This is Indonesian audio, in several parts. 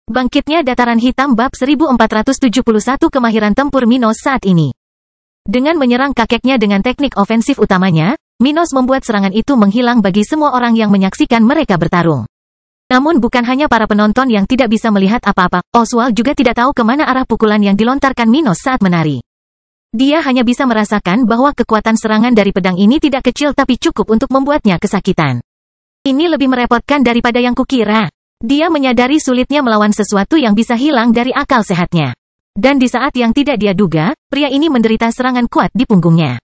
Bangkitnya Dataran Hitam Bab 1471 Kemahiran Tempur Minos saat ini. Dengan menyerang kakeknya dengan teknik ofensif utamanya, Minos membuat serangan itu menghilang bagi semua orang yang menyaksikan mereka bertarung. Namun bukan hanya para penonton yang tidak bisa melihat apa-apa, Oswald juga tidak tahu kemana arah pukulan yang dilontarkan Minos saat menari. Dia hanya bisa merasakan bahwa kekuatan serangan dari pedang ini tidak kecil tapi cukup untuk membuatnya kesakitan. Ini lebih merepotkan daripada yang kukira. Dia menyadari sulitnya melawan sesuatu yang bisa hilang dari akal sehatnya. Dan di saat yang tidak dia duga, pria ini menderita serangan kuat di punggungnya.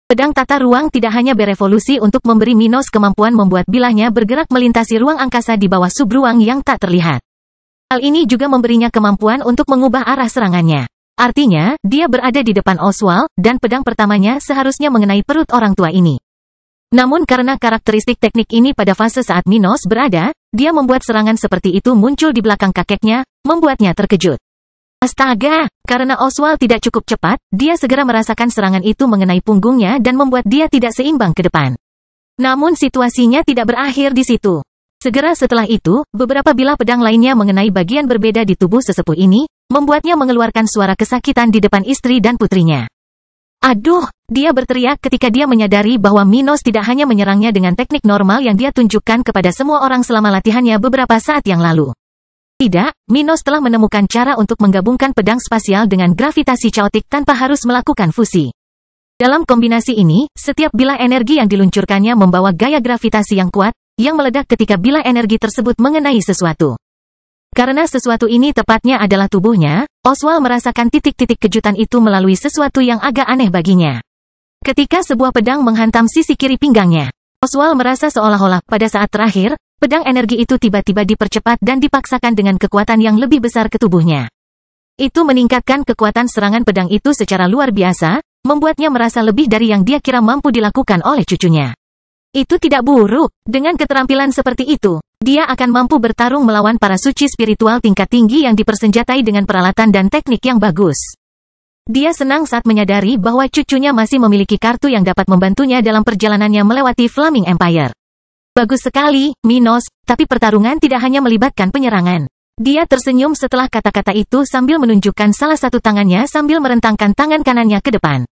Pedang tata ruang tidak hanya berevolusi untuk memberi Minos kemampuan membuat bilahnya bergerak melintasi ruang angkasa di bawah subruang yang tak terlihat. Hal ini juga memberinya kemampuan untuk mengubah arah serangannya. Artinya, dia berada di depan Oswald, dan pedang pertamanya seharusnya mengenai perut orang tua ini. Namun karena karakteristik teknik ini pada fase saat Minos berada, dia membuat serangan seperti itu muncul di belakang kakeknya, membuatnya terkejut. Astaga, karena Oswald tidak cukup cepat, dia segera merasakan serangan itu mengenai punggungnya dan membuat dia tidak seimbang ke depan. Namun situasinya tidak berakhir di situ. Segera setelah itu, beberapa bilah pedang lainnya mengenai bagian berbeda di tubuh sesepuh ini, membuatnya mengeluarkan suara kesakitan di depan istri dan putrinya. Aduh, dia berteriak ketika dia menyadari bahwa Minos tidak hanya menyerangnya dengan teknik normal yang dia tunjukkan kepada semua orang selama latihannya beberapa saat yang lalu. Tidak, Minos telah menemukan cara untuk menggabungkan pedang spasial dengan gravitasi chaotic tanpa harus melakukan fusi. Dalam kombinasi ini, setiap bilah energi yang diluncurkannya membawa gaya gravitasi yang kuat, yang meledak ketika bilah energi tersebut mengenai sesuatu. Karena sesuatu ini tepatnya adalah tubuhnya, Oswald merasakan titik-titik kejutan itu melalui sesuatu yang agak aneh baginya. Ketika sebuah pedang menghantam sisi kiri pinggangnya, Oswald merasa seolah-olah pada saat terakhir, pedang energi itu tiba-tiba dipercepat dan dipaksakan dengan kekuatan yang lebih besar ke tubuhnya. Itu meningkatkan kekuatan serangan pedang itu secara luar biasa, membuatnya merasa lebih dari yang dia kira mampu dilakukan oleh cucunya. Itu tidak buruk. Dengan keterampilan seperti itu, dia akan mampu bertarung melawan para suci spiritual tingkat tinggi yang dipersenjatai dengan peralatan dan teknik yang bagus. Dia senang saat menyadari bahwa cucunya masih memiliki kartu yang dapat membantunya dalam perjalanannya melewati Flaming Empire. Bagus sekali, Minos, tapi pertarungan tidak hanya melibatkan penyerangan. Dia tersenyum setelah kata-kata itu sambil menunjukkan salah satu tangannya sambil merentangkan tangan kanannya ke depan.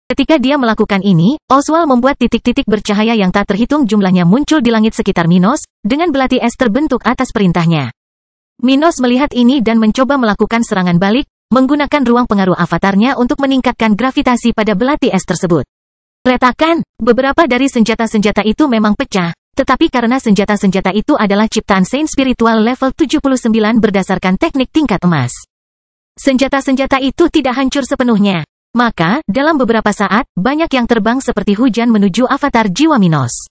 Ketika dia melakukan ini, Oswald membuat titik-titik bercahaya yang tak terhitung jumlahnya muncul di langit sekitar Minos, dengan belati es terbentuk atas perintahnya. Minos melihat ini dan mencoba melakukan serangan balik, menggunakan ruang pengaruh avatarnya untuk meningkatkan gravitasi pada belati es tersebut. Retakan, beberapa dari senjata-senjata itu memang pecah, tetapi karena senjata-senjata itu adalah ciptaan Saint Spiritual level 79 berdasarkan teknik tingkat emas. Senjata-senjata itu tidak hancur sepenuhnya. Maka, dalam beberapa saat, banyak yang terbang seperti hujan menuju avatar jiwa Minos.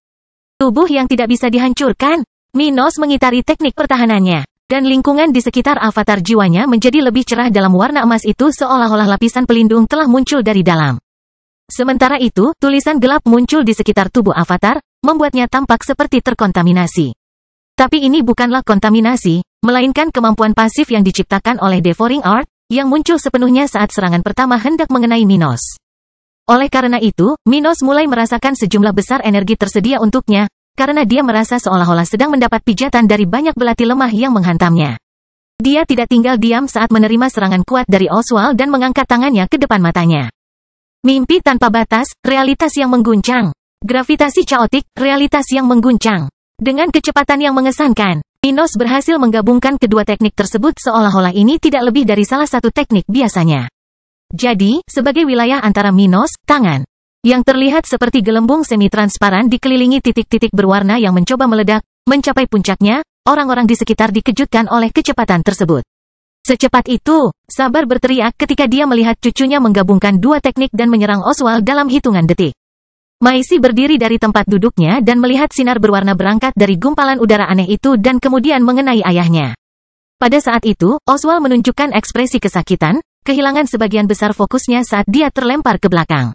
Tubuh yang tidak bisa dihancurkan. Minos mengitari teknik pertahanannya, dan lingkungan di sekitar avatar jiwanya menjadi lebih cerah dalam warna emas itu seolah-olah lapisan pelindung telah muncul dari dalam. Sementara itu, tulisan gelap muncul di sekitar tubuh avatar, membuatnya tampak seperti terkontaminasi. Tapi ini bukanlah kontaminasi, melainkan kemampuan pasif yang diciptakan oleh Devouring Art, yang muncul sepenuhnya saat serangan pertama hendak mengenai Minos. Oleh karena itu, Minos mulai merasakan sejumlah besar energi tersedia untuknya, karena dia merasa seolah-olah sedang mendapat pijatan dari banyak belati lemah yang menghantamnya. Dia tidak tinggal diam saat menerima serangan kuat dari Oswald dan mengangkat tangannya ke depan matanya. Mimpi tanpa batas, realitas yang mengguncang. Gravitasi chaotic, realitas yang mengguncang. Dengan kecepatan yang mengesankan, Minos berhasil menggabungkan kedua teknik tersebut seolah-olah ini tidak lebih dari salah satu teknik biasanya. Jadi, sebagai wilayah antara Minos, tangan, yang terlihat seperti gelembung semi-transparan dikelilingi titik-titik berwarna yang mencoba meledak, mencapai puncaknya, orang-orang di sekitar dikejutkan oleh kecepatan tersebut. Secepat itu, Sabar berteriak ketika dia melihat cucunya menggabungkan dua teknik dan menyerang Oswald dalam hitungan detik. Maisi berdiri dari tempat duduknya dan melihat sinar berwarna berangkat dari gumpalan udara aneh itu dan kemudian mengenai ayahnya. Pada saat itu, Oswald menunjukkan ekspresi kesakitan, kehilangan sebagian besar fokusnya saat dia terlempar ke belakang.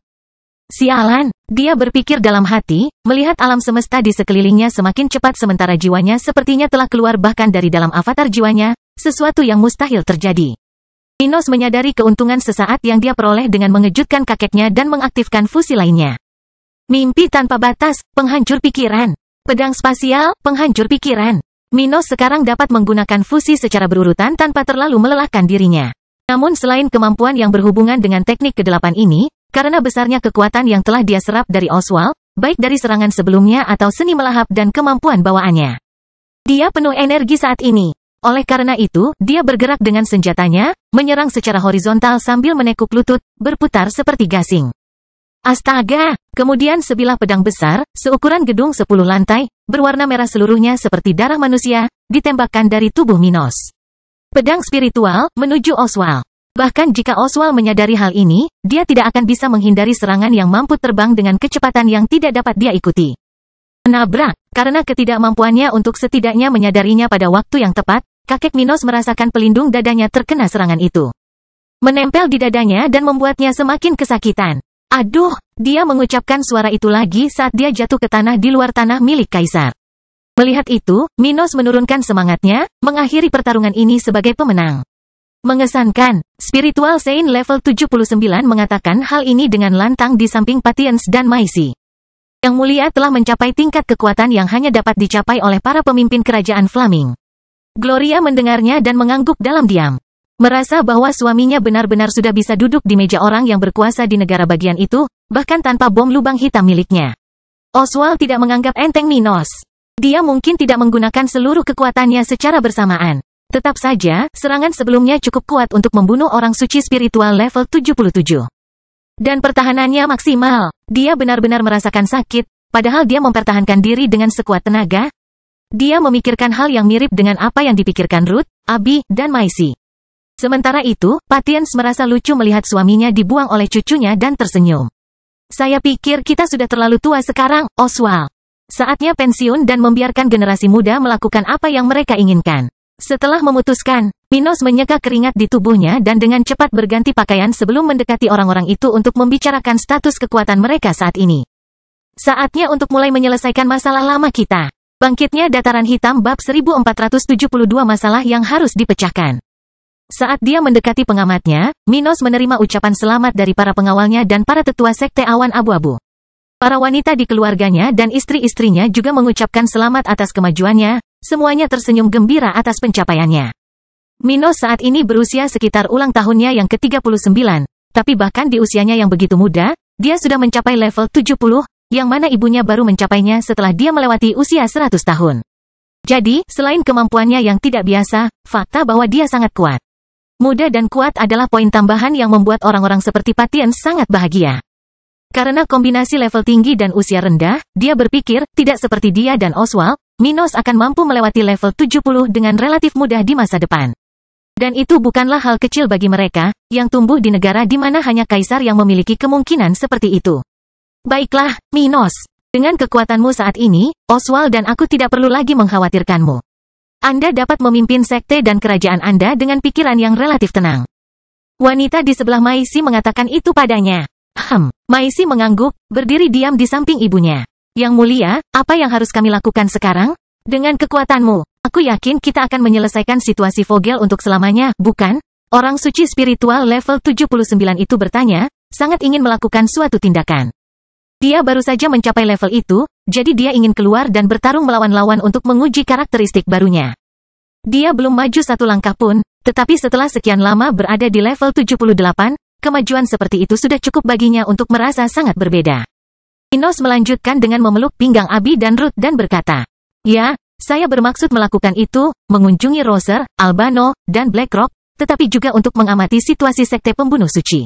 Sialan, dia berpikir dalam hati, melihat alam semesta di sekelilingnya semakin cepat sementara jiwanya sepertinya telah keluar bahkan dari dalam avatar jiwanya, sesuatu yang mustahil terjadi. Minos menyadari keuntungan sesaat yang dia peroleh dengan mengejutkan kakeknya dan mengaktifkan fusi lainnya. Mimpi tanpa batas, penghancur pikiran. Pedang spasial, penghancur pikiran. Minos sekarang dapat menggunakan fusi secara berurutan tanpa terlalu melelahkan dirinya. Namun selain kemampuan yang berhubungan dengan teknik ke-8 ini, karena besarnya kekuatan yang telah dia serap dari Oswald, baik dari serangan sebelumnya atau seni melahap dan kemampuan bawaannya, dia penuh energi saat ini. Oleh karena itu, dia bergerak dengan senjatanya, menyerang secara horizontal sambil menekuk lutut, berputar seperti gasing. Astaga! Kemudian sebilah pedang besar, seukuran gedung 10 lantai, berwarna merah seluruhnya seperti darah manusia, ditembakkan dari tubuh Minos. Pedang spiritual, menuju Oswald. Bahkan jika Oswald menyadari hal ini, dia tidak akan bisa menghindari serangan yang mampu terbang dengan kecepatan yang tidak dapat dia ikuti. Menabrak, karena ketidakmampuannya untuk setidaknya menyadarinya pada waktu yang tepat, kakek Minos merasakan pelindung dadanya terkena serangan itu. Menempel di dadanya dan membuatnya semakin kesakitan. Aduh, dia mengucapkan suara itu lagi saat dia jatuh ke tanah di luar tanah milik Kaisar. Melihat itu, Minos menurunkan semangatnya, mengakhiri pertarungan ini sebagai pemenang. Mengesankan, Spiritual Saint level 79 mengatakan hal ini dengan lantang di samping Patience dan Maisi. Yang Mulia telah mencapai tingkat kekuatan yang hanya dapat dicapai oleh para pemimpin kerajaan Flaming. Gloria mendengarnya dan mengangguk dalam diam. Merasa bahwa suaminya benar-benar sudah bisa duduk di meja orang yang berkuasa di negara bagian itu, bahkan tanpa bom lubang hitam miliknya. Oswald tidak menganggap enteng Minos. Dia mungkin tidak menggunakan seluruh kekuatannya secara bersamaan. Tetap saja, serangan sebelumnya cukup kuat untuk membunuh orang suci spiritual level 77. Dan pertahanannya maksimal. Dia benar-benar merasakan sakit, padahal dia mempertahankan diri dengan sekuat tenaga. Dia memikirkan hal yang mirip dengan apa yang dipikirkan Ruth, Abi, dan Maisi. Sementara itu, Patience merasa lucu melihat suaminya dibuang oleh cucunya dan tersenyum. Saya pikir kita sudah terlalu tua sekarang, Oswald. Saatnya pensiun dan membiarkan generasi muda melakukan apa yang mereka inginkan. Setelah memutuskan, Minos menyeka keringat di tubuhnya dan dengan cepat berganti pakaian sebelum mendekati orang-orang itu untuk membicarakan status kekuatan mereka saat ini. Saatnya untuk mulai menyelesaikan masalah lama kita. Bangkitnya Dataran Hitam bab 1472 masalah yang harus dipecahkan. Saat dia mendekati pengamatnya, Minos menerima ucapan selamat dari para pengawalnya dan para tetua sekte awan abu-abu. Para wanita di keluarganya dan istri-istrinya juga mengucapkan selamat atas kemajuannya, semuanya tersenyum gembira atas pencapaiannya. Minos saat ini berusia sekitar ulang tahunnya yang ke-39, tapi bahkan di usianya yang begitu muda, dia sudah mencapai level 70, yang mana ibunya baru mencapainya setelah dia melewati usia 100 tahun. Jadi, selain kemampuannya yang tidak biasa, fakta bahwa dia sangat kuat. Muda dan kuat adalah poin tambahan yang membuat orang-orang seperti Patience sangat bahagia. Karena kombinasi level tinggi dan usia rendah, dia berpikir, tidak seperti dia dan Oswald, Minos akan mampu melewati level 70 dengan relatif mudah di masa depan. Dan itu bukanlah hal kecil bagi mereka, yang tumbuh di negara di mana hanya kaisar yang memiliki kemungkinan seperti itu. Baiklah, Minos. Dengan kekuatanmu saat ini, Oswald dan aku tidak perlu lagi mengkhawatirkanmu. Anda dapat memimpin sekte dan kerajaan Anda dengan pikiran yang relatif tenang. Wanita di sebelah Maisi mengatakan itu padanya. Maisi mengangguk, berdiri diam di samping ibunya. Yang Mulia, apa yang harus kami lakukan sekarang? Dengan kekuatanmu, aku yakin kita akan menyelesaikan situasi Vogel untuk selamanya, bukan? Orang suci spiritual level 79 itu bertanya, sangat ingin melakukan suatu tindakan. Dia baru saja mencapai level itu, jadi dia ingin keluar dan bertarung melawan lawan untuk menguji karakteristik barunya. Dia belum maju satu langkah pun, tetapi setelah sekian lama berada di level 78, kemajuan seperti itu sudah cukup baginya untuk merasa sangat berbeda. Minos melanjutkan dengan memeluk pinggang Abi dan Ruth dan berkata, "Ya, saya bermaksud melakukan itu, mengunjungi Roser, Albano, dan Blackrock, tetapi juga untuk mengamati situasi sekte pembunuh suci.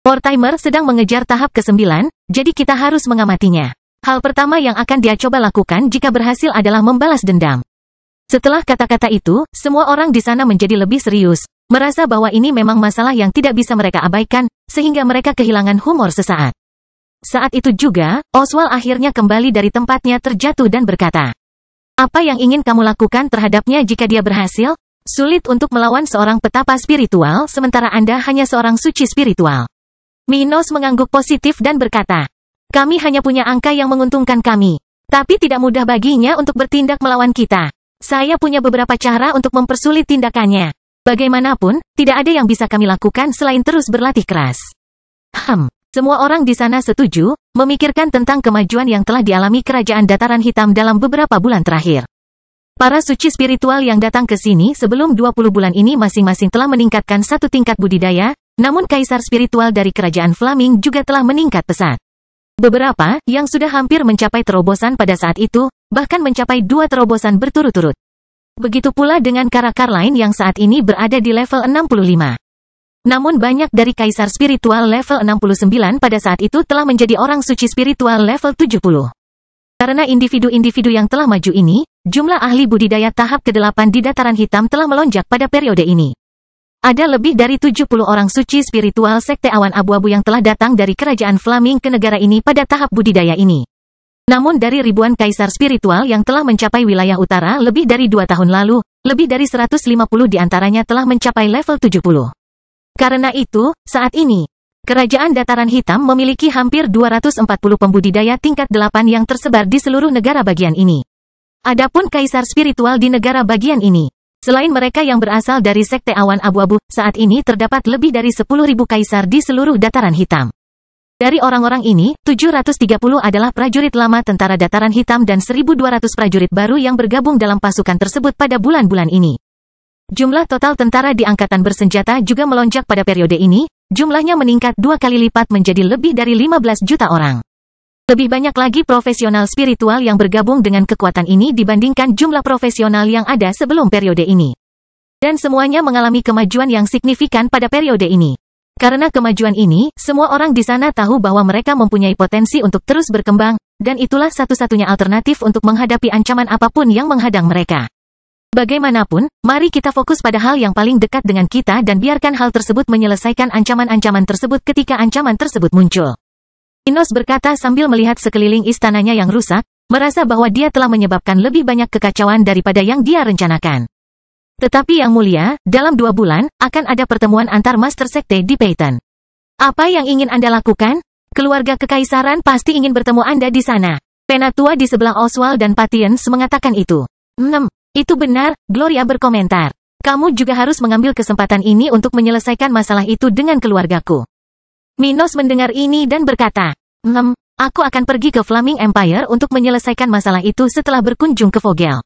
Mortimer sedang mengejar tahap ke-9, jadi kita harus mengamatinya. Hal pertama yang akan dia coba lakukan jika berhasil adalah membalas dendam." Setelah kata-kata itu, semua orang di sana menjadi lebih serius, merasa bahwa ini memang masalah yang tidak bisa mereka abaikan, sehingga mereka kehilangan humor sesaat. Saat itu juga, Oswald akhirnya kembali dari tempatnya terjatuh dan berkata, "Apa yang ingin kamu lakukan terhadapnya jika dia berhasil? Sulit untuk melawan seorang petapa spiritual sementara Anda hanya seorang suci spiritual." Minos mengangguk positif dan berkata, "Kami hanya punya angka yang menguntungkan kami. Tapi tidak mudah baginya untuk bertindak melawan kita. Saya punya beberapa cara untuk mempersulit tindakannya. Bagaimanapun, tidak ada yang bisa kami lakukan selain terus berlatih keras." Semua orang di sana setuju, memikirkan tentang kemajuan yang telah dialami kerajaan Dataran Hitam dalam beberapa bulan terakhir. Para suci spiritual yang datang ke sini sebelum 20 bulan ini masing-masing telah meningkatkan satu tingkat budidaya, namun kaisar spiritual dari kerajaan Flaming juga telah meningkat pesat. Beberapa, yang sudah hampir mencapai terobosan pada saat itu, bahkan mencapai 2 terobosan berturut-turut. Begitu pula dengan karakter lain yang saat ini berada di level 65. Namun banyak dari kaisar spiritual level 69 pada saat itu telah menjadi orang suci spiritual level 70. Karena individu-individu yang telah maju ini, jumlah ahli budidaya tahap ke-8 di dataran hitam telah melonjak pada periode ini. Ada lebih dari 70 orang suci spiritual sekte awan abu-abu yang telah datang dari kerajaan Flaming ke negara ini pada tahap budidaya ini. Namun dari ribuan kaisar spiritual yang telah mencapai wilayah utara lebih dari 2 tahun lalu, lebih dari 150 diantaranya telah mencapai level 70. Karena itu, saat ini, Kerajaan Dataran Hitam memiliki hampir 240 pembudidaya tingkat 8 yang tersebar di seluruh negara bagian ini. Adapun kaisar spiritual di negara bagian ini, selain mereka yang berasal dari sekte awan abu-abu, saat ini terdapat lebih dari 10.000 kaisar di seluruh Dataran Hitam. Dari orang-orang ini, 730 adalah prajurit lama tentara Dataran Hitam dan 1.200 prajurit baru yang bergabung dalam pasukan tersebut pada bulan-bulan ini. Jumlah total tentara di angkatan bersenjata juga melonjak pada periode ini, jumlahnya meningkat 2 kali lipat menjadi lebih dari 15 juta orang. Lebih banyak lagi profesional spiritual yang bergabung dengan kekuatan ini dibandingkan jumlah profesional yang ada sebelum periode ini. Dan semuanya mengalami kemajuan yang signifikan pada periode ini. Karena kemajuan ini, semua orang di sana tahu bahwa mereka mempunyai potensi untuk terus berkembang, dan itulah satu-satunya alternatif untuk menghadapi ancaman apapun yang menghadang mereka. Bagaimanapun, mari kita fokus pada hal yang paling dekat dengan kita dan biarkan hal tersebut menyelesaikan ancaman-ancaman tersebut ketika ancaman tersebut muncul. Minos berkata sambil melihat sekeliling istananya yang rusak, merasa bahwa dia telah menyebabkan lebih banyak kekacauan daripada yang dia rencanakan. Tetapi yang mulia, dalam 2 bulan, akan ada pertemuan antar Master Sekte di Peyton. Apa yang ingin Anda lakukan? Keluarga kekaisaran pasti ingin bertemu Anda di sana. Penatua di sebelah Oswald dan Patience mengatakan itu. Itu benar, Gloria berkomentar. Kamu juga harus mengambil kesempatan ini untuk menyelesaikan masalah itu dengan keluargaku. Minos mendengar ini dan berkata, aku akan pergi ke Flaming Empire untuk menyelesaikan masalah itu setelah berkunjung ke Vogel.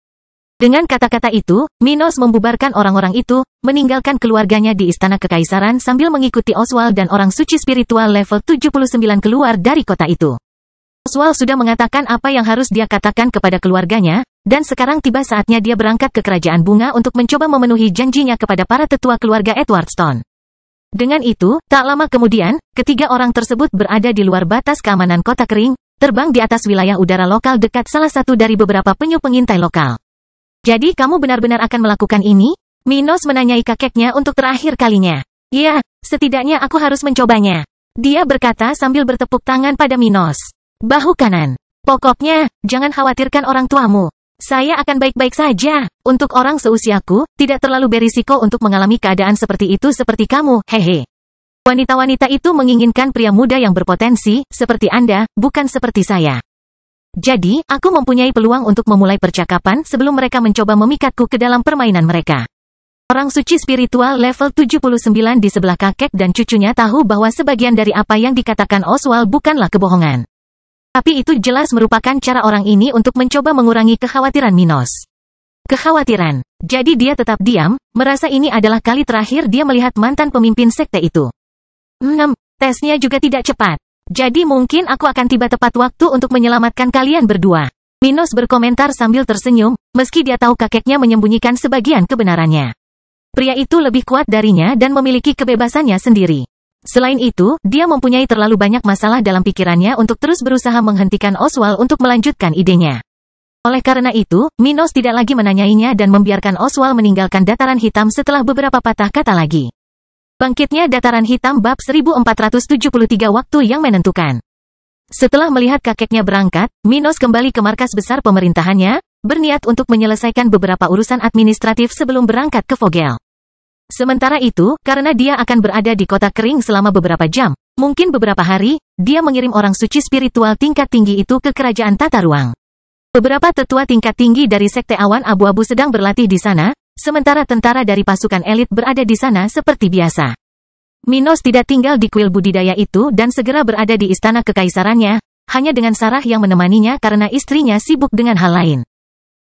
Dengan kata-kata itu, Minos membubarkan orang-orang itu, meninggalkan keluarganya di Istana Kekaisaran sambil mengikuti Oswald dan orang suci spiritual level 79 keluar dari kota itu. Oswald sudah mengatakan apa yang harus dia katakan kepada keluarganya, dan sekarang tiba saatnya dia berangkat ke Kerajaan Bunga untuk mencoba memenuhi janjinya kepada para tetua keluarga Edwardstone. Dengan itu, tak lama kemudian, ketiga orang tersebut berada di luar batas keamanan kota kering, terbang di atas wilayah udara lokal dekat salah satu dari beberapa penyu pengintai lokal. Jadi kamu benar-benar akan melakukan ini? Minos menanyai kakeknya untuk terakhir kalinya. Ya, setidaknya aku harus mencobanya. Dia berkata sambil bertepuk tangan pada Minos. Bahu kanan. Pokoknya, jangan khawatirkan orang tuamu. Saya akan baik-baik saja. Untuk orang seusiaku, tidak terlalu berisiko untuk mengalami keadaan seperti itu seperti kamu, hehe. Wanita-wanita itu menginginkan pria muda yang berpotensi, seperti Anda, bukan seperti saya. Jadi, aku mempunyai peluang untuk memulai percakapan sebelum mereka mencoba memikatku ke dalam permainan mereka. Orang suci spiritual level 79 di sebelah kakek dan cucunya tahu bahwa sebagian dari apa yang dikatakan Oswald bukanlah kebohongan. Tapi itu jelas merupakan cara orang ini untuk mencoba mengurangi kekhawatiran Minos. Kekhawatiran. Jadi dia tetap diam, merasa ini adalah kali terakhir dia melihat mantan pemimpin sekte itu. Tesnya juga tidak cepat. Jadi mungkin aku akan tiba tepat waktu untuk menyelamatkan kalian berdua. Minos berkomentar sambil tersenyum, meski dia tahu kakeknya menyembunyikan sebagian kebenarannya. Pria itu lebih kuat darinya dan memiliki kebebasannya sendiri. Selain itu, dia mempunyai terlalu banyak masalah dalam pikirannya untuk terus berusaha menghentikan Oswald untuk melanjutkan idenya. Oleh karena itu, Minos tidak lagi menanyainya dan membiarkan Oswald meninggalkan Dataran Hitam setelah beberapa patah kata lagi. Bangkitnya Dataran Hitam bab 1473 waktu yang menentukan. Setelah melihat kakeknya berangkat, Minos kembali ke markas besar pemerintahannya, berniat untuk menyelesaikan beberapa urusan administratif sebelum berangkat ke Vogel. Sementara itu, karena dia akan berada di kota kering selama beberapa jam, mungkin beberapa hari, dia mengirim orang suci spiritual tingkat tinggi itu ke kerajaan tata ruang. Beberapa tetua tingkat tinggi dari sekte awan abu-abu sedang berlatih di sana, sementara tentara dari pasukan elit berada di sana seperti biasa. Minos tidak tinggal di kuil budidaya itu dan segera berada di istana kekaisarannya, hanya dengan Sarah yang menemaninya karena istrinya sibuk dengan hal lain.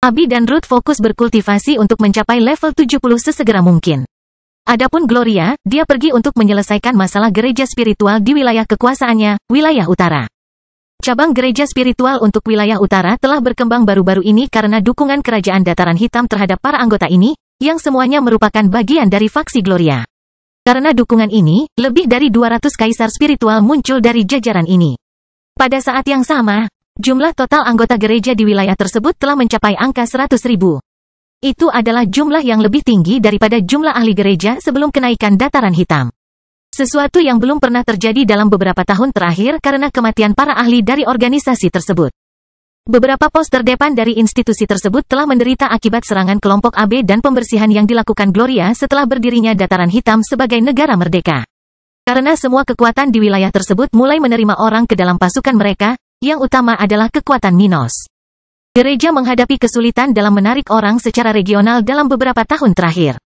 Abi dan Ruth fokus berkultivasi untuk mencapai level 70 sesegera mungkin. Adapun Gloria, dia pergi untuk menyelesaikan masalah gereja spiritual di wilayah kekuasaannya, wilayah utara. Cabang gereja spiritual untuk wilayah utara telah berkembang baru-baru ini karena dukungan kerajaan dataran hitam terhadap para anggota ini, yang semuanya merupakan bagian dari faksi Gloria. Karena dukungan ini, lebih dari 200 kaisar spiritual muncul dari jajaran ini. Pada saat yang sama, jumlah total anggota gereja di wilayah tersebut telah mencapai angka 100.000. Itu adalah jumlah yang lebih tinggi daripada jumlah ahli gereja sebelum kenaikan dataran hitam. Sesuatu yang belum pernah terjadi dalam beberapa tahun terakhir karena kematian para ahli dari organisasi tersebut. Beberapa pos terdepan dari institusi tersebut telah menderita akibat serangan kelompok AB dan pembersihan yang dilakukan Gloria setelah berdirinya dataran hitam sebagai negara merdeka. Karena semua kekuatan di wilayah tersebut mulai menerima orang ke dalam pasukan mereka, yang utama adalah kekuatan Minos. Gereja menghadapi kesulitan dalam menarik orang secara regional dalam beberapa tahun terakhir.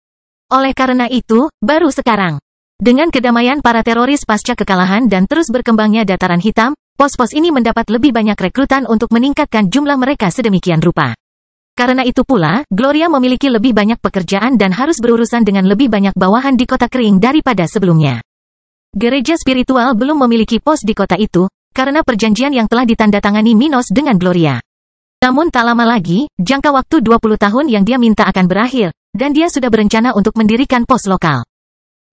Oleh karena itu, baru sekarang, dengan kedamaian para teroris pasca kekalahan dan terus berkembangnya dataran hitam, pos-pos ini mendapat lebih banyak rekrutan untuk meningkatkan jumlah mereka sedemikian rupa. Karena itu pula, Gloria memiliki lebih banyak pekerjaan dan harus berurusan dengan lebih banyak bawahan di kota kering daripada sebelumnya. Gereja spiritual belum memiliki pos di kota itu, karena perjanjian yang telah ditandatangani Minos dengan Gloria. Namun tak lama lagi, jangka waktu 20 tahun yang dia minta akan berakhir, dan dia sudah berencana untuk mendirikan pos lokal.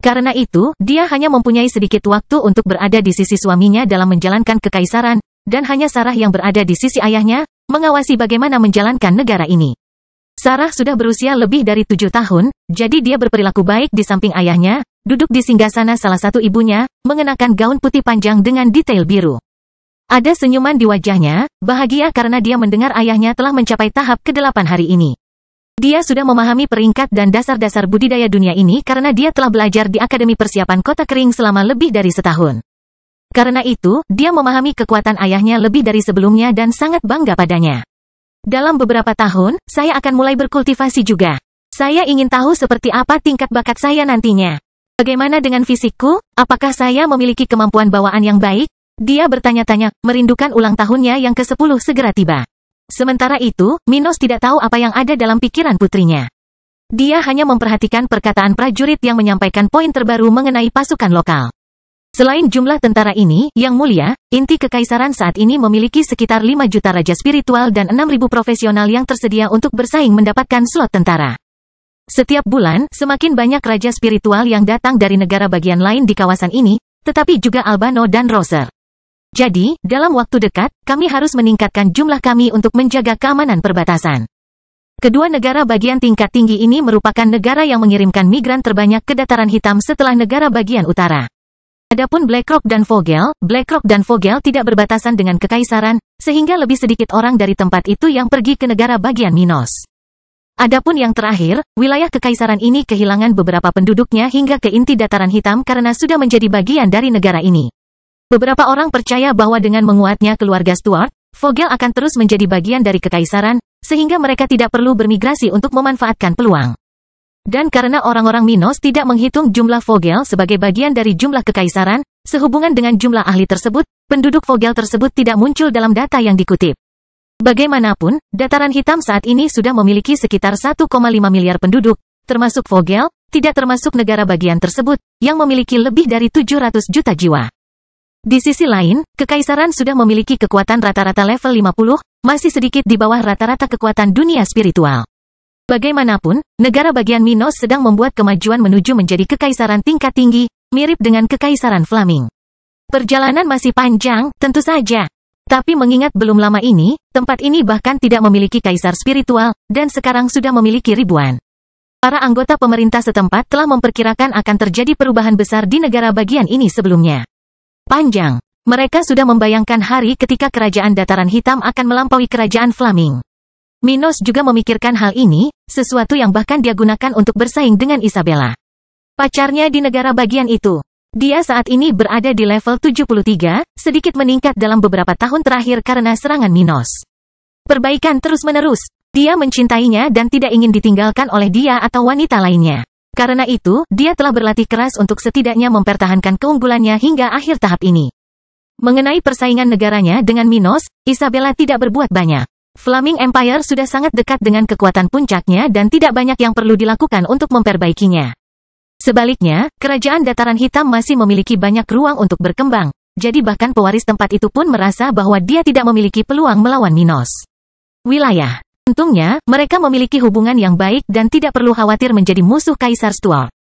Karena itu, dia hanya mempunyai sedikit waktu untuk berada di sisi suaminya dalam menjalankan kekaisaran, dan hanya Sarah yang berada di sisi ayahnya, mengawasi bagaimana menjalankan negara ini. Sarah sudah berusia lebih dari 7 tahun, jadi dia berperilaku baik di samping ayahnya, duduk di singgasana salah satu ibunya, mengenakan gaun putih panjang dengan detail biru. Ada senyuman di wajahnya, bahagia karena dia mendengar ayahnya telah mencapai tahap ke-8 hari ini. Dia sudah memahami peringkat dan dasar-dasar budidaya dunia ini karena dia telah belajar di Akademi Persiapan Kota Kering selama lebih dari setahun. Karena itu, dia memahami kekuatan ayahnya lebih dari sebelumnya dan sangat bangga padanya. Dalam beberapa tahun, saya akan mulai berkultivasi juga. Saya ingin tahu seperti apa tingkat bakat saya nantinya. Bagaimana dengan fisikku? Apakah saya memiliki kemampuan bawaan yang baik? Dia bertanya-tanya, merindukan ulang tahunnya yang ke-10 segera tiba. Sementara itu, Minos tidak tahu apa yang ada dalam pikiran putrinya. Dia hanya memperhatikan perkataan prajurit yang menyampaikan poin terbaru mengenai pasukan lokal. Selain jumlah tentara ini, yang mulia, inti kekaisaran saat ini memiliki sekitar 5 juta raja spiritual dan 6.000 profesional yang tersedia untuk bersaing mendapatkan slot tentara. Setiap bulan, semakin banyak raja spiritual yang datang dari negara bagian lain di kawasan ini, tetapi juga Albano dan Roser. Jadi, dalam waktu dekat, kami harus meningkatkan jumlah kami untuk menjaga keamanan perbatasan. Kedua negara bagian tingkat tinggi ini merupakan negara yang mengirimkan migran terbanyak ke dataran hitam setelah negara bagian utara. Adapun BlackRock dan Vogel tidak berbatasan dengan kekaisaran, sehingga lebih sedikit orang dari tempat itu yang pergi ke negara bagian Minos. Adapun yang terakhir, wilayah kekaisaran ini kehilangan beberapa penduduknya hingga ke inti dataran hitam karena sudah menjadi bagian dari negara ini. Beberapa orang percaya bahwa dengan menguatnya keluarga Stuart, Vogel akan terus menjadi bagian dari kekaisaran, sehingga mereka tidak perlu bermigrasi untuk memanfaatkan peluang. Dan karena orang-orang Minos tidak menghitung jumlah Vogel sebagai bagian dari jumlah kekaisaran, sehubungan dengan jumlah ahli tersebut, penduduk Vogel tersebut tidak muncul dalam data yang dikutip. Bagaimanapun, dataran hitam saat ini sudah memiliki sekitar 1,5 miliar penduduk, termasuk Vogel, tidak termasuk negara bagian tersebut, yang memiliki lebih dari 700 juta jiwa. Di sisi lain, kekaisaran sudah memiliki kekuatan rata-rata level 50, masih sedikit di bawah rata-rata kekuatan dunia spiritual. Bagaimanapun, negara bagian Minos sedang membuat kemajuan menuju menjadi kekaisaran tingkat tinggi, mirip dengan kekaisaran Flaming. Perjalanan masih panjang, tentu saja. Tapi mengingat belum lama ini, tempat ini bahkan tidak memiliki kaisar spiritual, dan sekarang sudah memiliki ribuan. Para anggota pemerintah setempat telah memperkirakan akan terjadi perubahan besar di negara bagian ini sebelumnya. Panjang. Mereka sudah membayangkan hari ketika kerajaan dataran hitam akan melampaui kerajaan Flaming. Minos juga memikirkan hal ini, sesuatu yang bahkan dia gunakan untuk bersaing dengan Isabella. Pacarnya di negara bagian itu. Dia saat ini berada di level 73, sedikit meningkat dalam beberapa tahun terakhir karena serangan Minos. Perbaikan terus-menerus. Dia mencintainya dan tidak ingin ditinggalkan oleh dia atau wanita lainnya. Karena itu, dia telah berlatih keras untuk setidaknya mempertahankan keunggulannya hingga akhir tahap ini. Mengenai persaingan negaranya dengan Minos, Isabella tidak berbuat banyak. Flaming Empire sudah sangat dekat dengan kekuatan puncaknya dan tidak banyak yang perlu dilakukan untuk memperbaikinya. Sebaliknya, kerajaan dataran hitam masih memiliki banyak ruang untuk berkembang, jadi bahkan pewaris tempat itu pun merasa bahwa dia tidak memiliki peluang melawan Minos. Wilayah. Untungnya, mereka memiliki hubungan yang baik dan tidak perlu khawatir menjadi musuh Kaisar Stuart.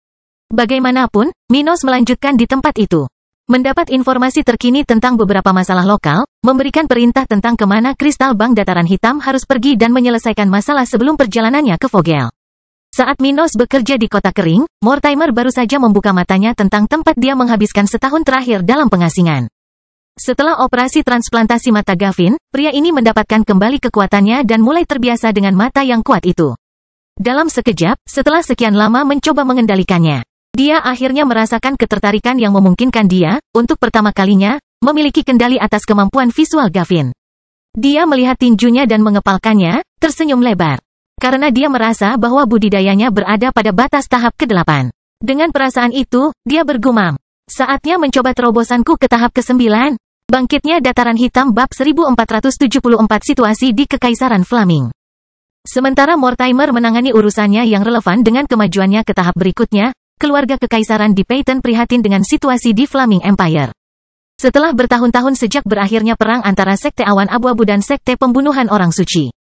Bagaimanapun, Minos melanjutkan di tempat itu. Mendapat informasi terkini tentang beberapa masalah lokal, memberikan perintah tentang kemana Kristal Bank Dataran Hitam harus pergi dan menyelesaikan masalah sebelum perjalanannya ke Vogel. Saat Minos bekerja di kota kering, Mortimer baru saja membuka matanya tentang tempat dia menghabiskan setahun terakhir dalam pengasingan. Setelah operasi transplantasi mata Gavin, pria ini mendapatkan kembali kekuatannya dan mulai terbiasa dengan mata yang kuat itu. Dalam sekejap, setelah sekian lama mencoba mengendalikannya, dia akhirnya merasakan ketertarikan yang memungkinkan dia, untuk pertama kalinya, memiliki kendali atas kemampuan visual Gavin. Dia melihat tinjunya dan mengepalkannya, tersenyum lebar. Karena dia merasa bahwa budidayanya berada pada batas tahap ke-8. Dengan perasaan itu, dia bergumam. Saatnya mencoba terobosanku ke tahap ke-9. Bangkitnya Dataran Hitam bab 1474 situasi di Kekaisaran Flaming. Sementara Mortimer menangani urusannya yang relevan dengan kemajuannya ke tahap berikutnya, keluarga kekaisaran di Peyton prihatin dengan situasi di Flaming Empire. Setelah bertahun-tahun sejak berakhirnya perang antara Sekte Awan Abu-Abu dan Sekte Pembunuhan Orang Suci,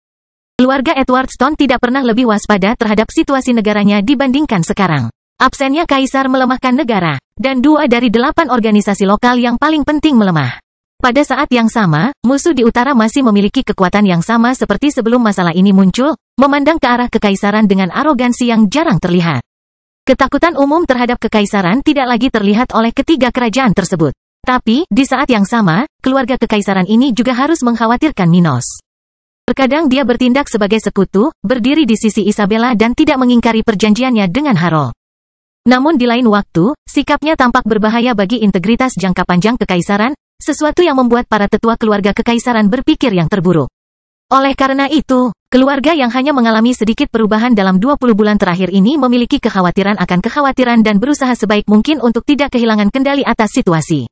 keluarga Edwardstone tidak pernah lebih waspada terhadap situasi negaranya dibandingkan sekarang. Absennya Kaisar melemahkan negara, dan 2 dari 8 organisasi lokal yang paling penting melemah. Pada saat yang sama, musuh di utara masih memiliki kekuatan yang sama seperti sebelum masalah ini muncul, memandang ke arah kekaisaran dengan arogansi yang jarang terlihat. Ketakutan umum terhadap kekaisaran tidak lagi terlihat oleh ketiga kerajaan tersebut. Tapi, di saat yang sama, keluarga kekaisaran ini juga harus mengkhawatirkan Minos. Terkadang dia bertindak sebagai sekutu, berdiri di sisi Isabella dan tidak mengingkari perjanjiannya dengan Harold. Namun di lain waktu, sikapnya tampak berbahaya bagi integritas jangka panjang kekaisaran, sesuatu yang membuat para tetua keluarga kekaisaran berpikir yang terburuk. Oleh karena itu, keluarga yang hanya mengalami sedikit perubahan dalam 20 bulan terakhir ini memiliki kekhawatiran akan kekhawatiran dan berusaha sebaik mungkin untuk tidak kehilangan kendali atas situasi.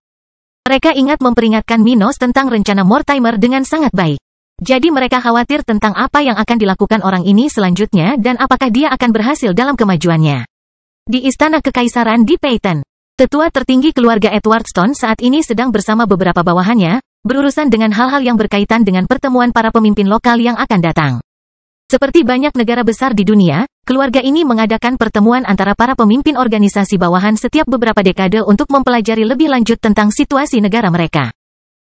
Mereka ingat memperingatkan Minos tentang rencana Mortimer dengan sangat baik. Jadi mereka khawatir tentang apa yang akan dilakukan orang ini selanjutnya dan apakah dia akan berhasil dalam kemajuannya. Di Istana Kekaisaran di Peyton, tetua tertinggi keluarga Edwardstone saat ini sedang bersama beberapa bawahannya, berurusan dengan hal-hal yang berkaitan dengan pertemuan para pemimpin lokal yang akan datang. Seperti banyak negara besar di dunia, keluarga ini mengadakan pertemuan antara para pemimpin organisasi bawahan setiap beberapa dekade untuk mempelajari lebih lanjut tentang situasi negara mereka.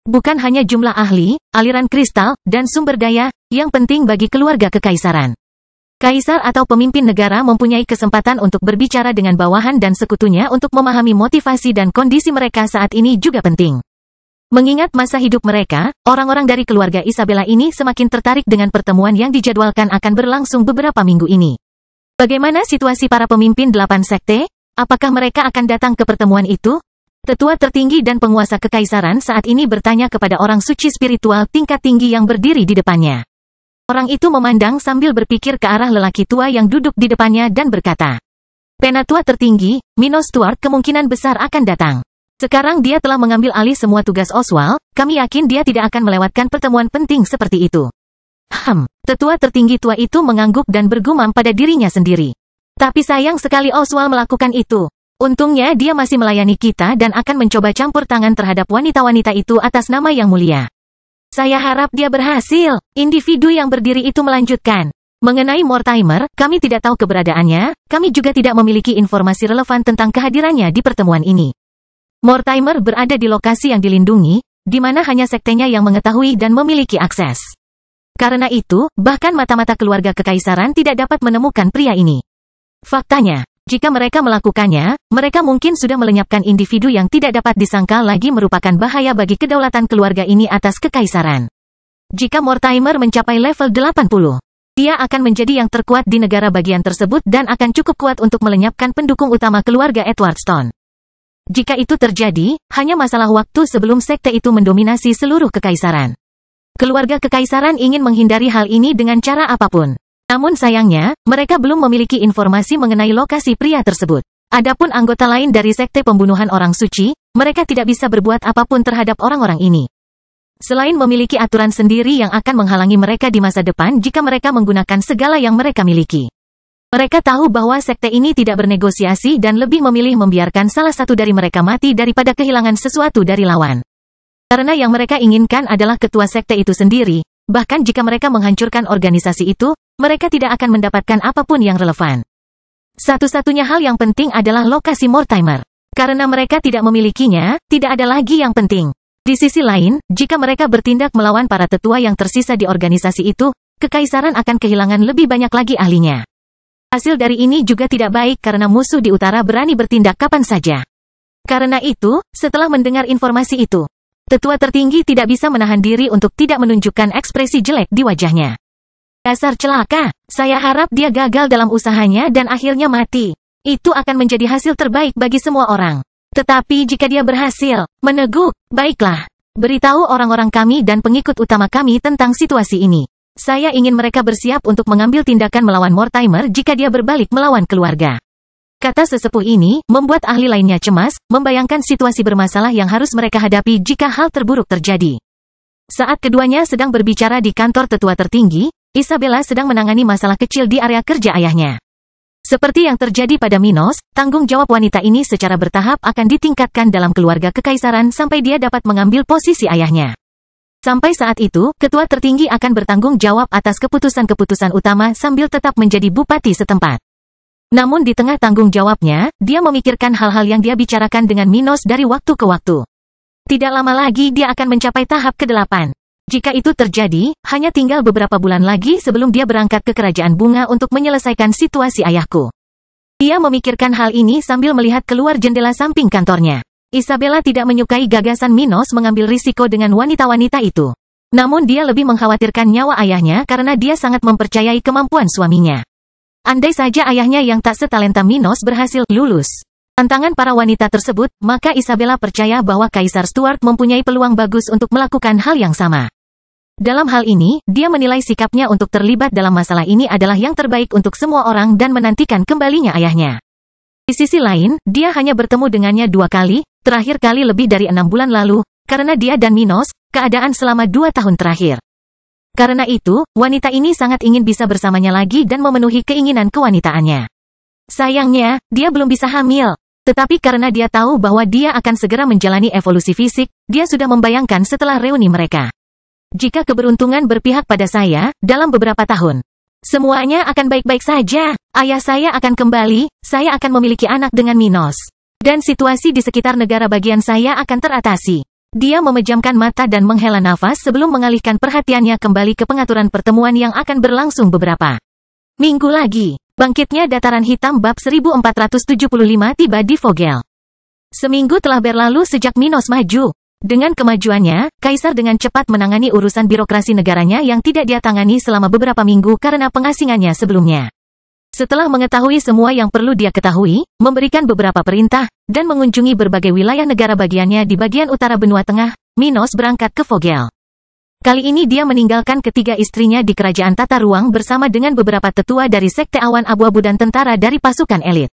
Bukan hanya jumlah ahli, aliran kristal, dan sumber daya, yang penting bagi keluarga kekaisaran. Kaisar atau pemimpin negara mempunyai kesempatan untuk berbicara dengan bawahan dan sekutunya untuk memahami motivasi dan kondisi mereka saat ini juga penting. Mengingat masa hidup mereka, orang-orang dari keluarga Isabella ini semakin tertarik dengan pertemuan yang dijadwalkan akan berlangsung beberapa minggu ini. Bagaimana situasi para pemimpin 8 sekte? Apakah mereka akan datang ke pertemuan itu? Tetua tertinggi dan penguasa kekaisaran saat ini bertanya kepada orang suci spiritual tingkat tinggi yang berdiri di depannya. Orang itu memandang sambil berpikir ke arah lelaki tua yang duduk di depannya dan berkata, "Penatua tertinggi, Minos Stuart kemungkinan besar akan datang. Sekarang dia telah mengambil alih semua tugas Oswald, kami yakin dia tidak akan melewatkan pertemuan penting seperti itu." Tetua tertinggi tua itu mengangguk dan bergumam pada dirinya sendiri. Tapi sayang sekali Oswald melakukan itu. Untungnya dia masih melayani kita dan akan mencoba campur tangan terhadap wanita-wanita itu atas nama yang mulia. Saya harap dia berhasil, individu yang berdiri itu melanjutkan. Mengenai Mortimer, kami tidak tahu keberadaannya, kami juga tidak memiliki informasi relevan tentang kehadirannya di pertemuan ini. Mortimer berada di lokasi yang dilindungi, di mana hanya sektenya yang mengetahui dan memiliki akses. Karena itu, bahkan mata-mata keluarga kekaisaran tidak dapat menemukan pria ini. Faktanya, jika mereka melakukannya, mereka mungkin sudah melenyapkan individu yang tidak dapat disangka lagi merupakan bahaya bagi kedaulatan keluarga ini atas kekaisaran. Jika Mortimer mencapai level 80, dia akan menjadi yang terkuat di negara bagian tersebut dan akan cukup kuat untuk melenyapkan pendukung utama keluarga Edwardstone. Jika itu terjadi, hanya masalah waktu sebelum sekte itu mendominasi seluruh kekaisaran. Keluarga kekaisaran ingin menghindari hal ini dengan cara apapun. Namun sayangnya, mereka belum memiliki informasi mengenai lokasi pria tersebut. Adapun anggota lain dari sekte pembunuhan orang suci, mereka tidak bisa berbuat apapun terhadap orang-orang ini. Selain memiliki aturan sendiri yang akan menghalangi mereka di masa depan jika mereka menggunakan segala yang mereka miliki. Mereka tahu bahwa sekte ini tidak bernegosiasi dan lebih memilih membiarkan salah satu dari mereka mati daripada kehilangan sesuatu dari lawan. Karena yang mereka inginkan adalah ketua sekte itu sendiri, bahkan jika mereka menghancurkan organisasi itu, mereka tidak akan mendapatkan apapun yang relevan. Satu-satunya hal yang penting adalah lokasi Mortimer. Karena mereka tidak memilikinya, tidak ada lagi yang penting. Di sisi lain, jika mereka bertindak melawan para tetua yang tersisa di organisasi itu, kekaisaran akan kehilangan lebih banyak lagi ahlinya. Hasil dari ini juga tidak baik karena musuh di utara berani bertindak kapan saja. Karena itu, setelah mendengar informasi itu, tetua tertinggi tidak bisa menahan diri untuk tidak menunjukkan ekspresi jelek di wajahnya. Dasar celaka, saya harap dia gagal dalam usahanya dan akhirnya mati. Itu akan menjadi hasil terbaik bagi semua orang. Tetapi jika dia berhasil, meneguk, baiklah. Beritahu orang-orang kami dan pengikut utama kami tentang situasi ini. Saya ingin mereka bersiap untuk mengambil tindakan melawan Mortimer jika dia berbalik melawan keluarga. Kata sesepuh ini, membuat ahli lainnya cemas, membayangkan situasi bermasalah yang harus mereka hadapi jika hal terburuk terjadi. Saat keduanya sedang berbicara di kantor tetua tertinggi, Isabella sedang menangani masalah kecil di area kerja ayahnya. Seperti yang terjadi pada Minos, tanggung jawab wanita ini secara bertahap akan ditingkatkan dalam keluarga kekaisaran sampai dia dapat mengambil posisi ayahnya. Sampai saat itu, ketua tertinggi akan bertanggung jawab atas keputusan-keputusan utama sambil tetap menjadi bupati setempat. Namun di tengah tanggung jawabnya, dia memikirkan hal-hal yang dia bicarakan dengan Minos dari waktu ke waktu. Tidak lama lagi dia akan mencapai tahap ke-8. Jika itu terjadi, hanya tinggal beberapa bulan lagi sebelum dia berangkat ke Kerajaan Bunga untuk menyelesaikan situasi ayahku. Dia memikirkan hal ini sambil melihat keluar jendela samping kantornya. Isabella tidak menyukai gagasan Minos mengambil risiko dengan wanita-wanita itu. Namun dia lebih mengkhawatirkan nyawa ayahnya karena dia sangat mempercayai kemampuan suaminya. Andai saja ayahnya yang tak setalenta Minos berhasil lulus tantangan para wanita tersebut, maka Isabella percaya bahwa Kaisar Stuart mempunyai peluang bagus untuk melakukan hal yang sama. Dalam hal ini, dia menilai sikapnya untuk terlibat dalam masalah ini adalah yang terbaik untuk semua orang dan menantikan kembalinya ayahnya. Di sisi lain, dia hanya bertemu dengannya 2 kali, terakhir kali lebih dari 6 bulan lalu, karena dia dan Minos, keadaan selama 2 tahun terakhir. Karena itu, wanita ini sangat ingin bisa bersamanya lagi dan memenuhi keinginan kewanitaannya. Sayangnya, dia belum bisa hamil. Tetapi karena dia tahu bahwa dia akan segera menjalani evolusi fisik, dia sudah membayangkan setelah reuni mereka. Jika keberuntungan berpihak pada saya, dalam beberapa tahun, semuanya akan baik-baik saja. Ayah saya akan kembali, saya akan memiliki anak dengan Minos. Dan situasi di sekitar negara bagian saya akan teratasi. Dia memejamkan mata dan menghela nafas sebelum mengalihkan perhatiannya kembali ke pengaturan pertemuan yang akan berlangsung beberapa minggu lagi. Bangkitnya Dataran Hitam bab 1475 tiba di Vogel. Seminggu telah berlalu sejak Minos maju. Dengan kemajuannya, Kaisar dengan cepat menangani urusan birokrasi negaranya yang tidak dia tangani selama beberapa minggu karena pengasingannya sebelumnya. Setelah mengetahui semua yang perlu dia ketahui, memberikan beberapa perintah, dan mengunjungi berbagai wilayah negara bagiannya di bagian utara benua tengah, Minos berangkat ke Vogel. Kali ini dia meninggalkan ketiga istrinya di kerajaan tata ruang bersama dengan beberapa tetua dari Sekte Awan Abu-Abu dan tentara dari pasukan elit.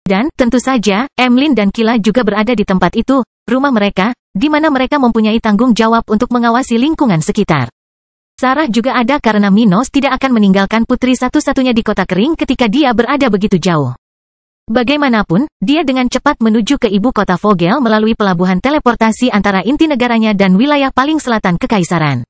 Dan, tentu saja, Emlyn dan Kila juga berada di tempat itu, rumah mereka, di mana mereka mempunyai tanggung jawab untuk mengawasi lingkungan sekitar. Sarah juga ada karena Minos tidak akan meninggalkan putri satu-satunya di kota kering ketika dia berada begitu jauh. Bagaimanapun, dia dengan cepat menuju ke ibu kota Vogel melalui pelabuhan teleportasi antara inti negaranya dan wilayah paling selatan kekaisaran.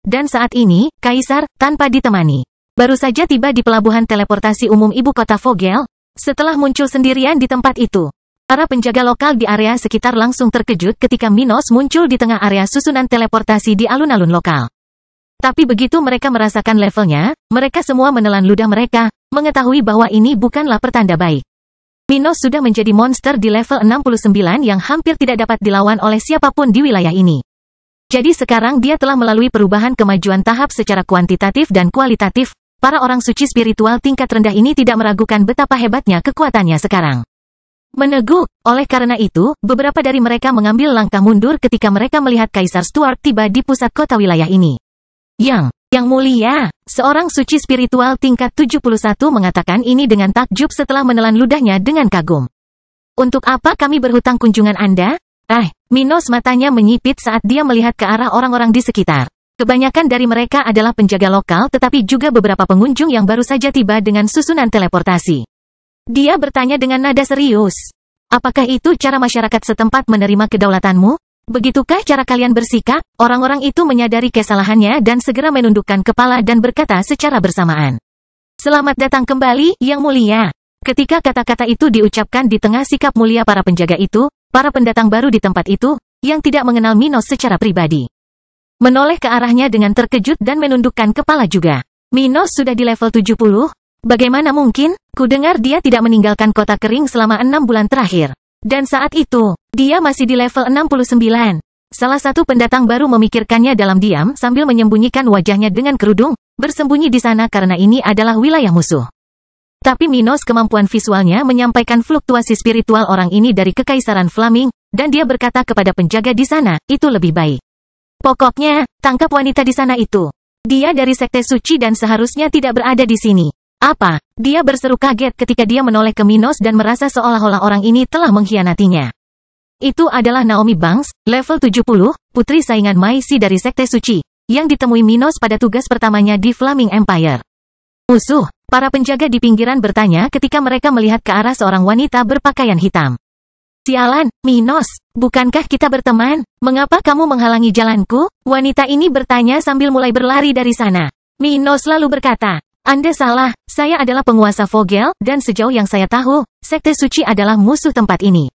Dan saat ini, Kaisar, tanpa ditemani, baru saja tiba di pelabuhan teleportasi umum ibu kota Vogel. Setelah muncul sendirian di tempat itu, para penjaga lokal di area sekitar langsung terkejut ketika Minos muncul di tengah area susunan teleportasi di alun-alun lokal. Tapi begitu mereka merasakan levelnya, mereka semua menelan ludah mereka, mengetahui bahwa ini bukanlah pertanda baik. Minos sudah menjadi monster di level 69 yang hampir tidak dapat dilawan oleh siapapun di wilayah ini. Jadi sekarang dia telah melalui perubahan kemajuan tahap secara kuantitatif dan kualitatif. Para orang suci spiritual tingkat rendah ini tidak meragukan betapa hebatnya kekuatannya sekarang. Meneguk, oleh karena itu, beberapa dari mereka mengambil langkah mundur ketika mereka melihat Kaisar Stuart tiba di pusat kota wilayah ini. Yang mulia, seorang suci spiritual tingkat 71 mengatakan ini dengan takjub setelah menelan ludahnya dengan kagum. Untuk apa kami berhutang kunjungan Anda? Minos matanya menyipit saat dia melihat ke arah orang-orang di sekitar. Kebanyakan dari mereka adalah penjaga lokal tetapi juga beberapa pengunjung yang baru saja tiba dengan susunan teleportasi. Dia bertanya dengan nada serius. Apakah itu cara masyarakat setempat menerima kedaulatanmu? Begitukah cara kalian bersikap? Orang-orang itu menyadari kesalahannya dan segera menundukkan kepala dan berkata secara bersamaan. Selamat datang kembali, Yang Mulia. Ketika kata-kata itu diucapkan di tengah sikap mulia para penjaga itu, para pendatang baru di tempat itu, yang tidak mengenal Minos secara pribadi, menoleh ke arahnya dengan terkejut dan menundukkan kepala juga. Minos sudah di level 70? Bagaimana mungkin? Kudengar dia tidak meninggalkan kota kering selama 6 bulan terakhir. Dan saat itu, dia masih di level 69. Salah satu pendatang baru memikirkannya dalam diam sambil menyembunyikan wajahnya dengan kerudung, bersembunyi di sana karena ini adalah wilayah musuh. Tapi Minos kemampuan visualnya menyampaikan fluktuasi spiritual orang ini dari Kekaisaran Flaming, dan dia berkata kepada penjaga di sana, itu lebih baik. Pokoknya, tangkap wanita di sana itu. Dia dari Sekte Suci dan seharusnya tidak berada di sini. Apa? Dia berseru kaget ketika dia menoleh ke Minos dan merasa seolah-olah orang ini telah mengkhianatinya. Itu adalah Naomi Banks, level 70, putri saingan Maisi dari Sekte Suci, yang ditemui Minos pada tugas pertamanya di Flaming Empire. Musuh, para penjaga di pinggiran bertanya ketika mereka melihat ke arah seorang wanita berpakaian hitam. Sialan, Minos, bukankah kita berteman? Mengapa kamu menghalangi jalanku? Wanita ini bertanya sambil mulai berlari dari sana. Minos lalu berkata, Anda salah, saya adalah penguasa Vogel, dan sejauh yang saya tahu, Sekte Suci adalah musuh tempat ini.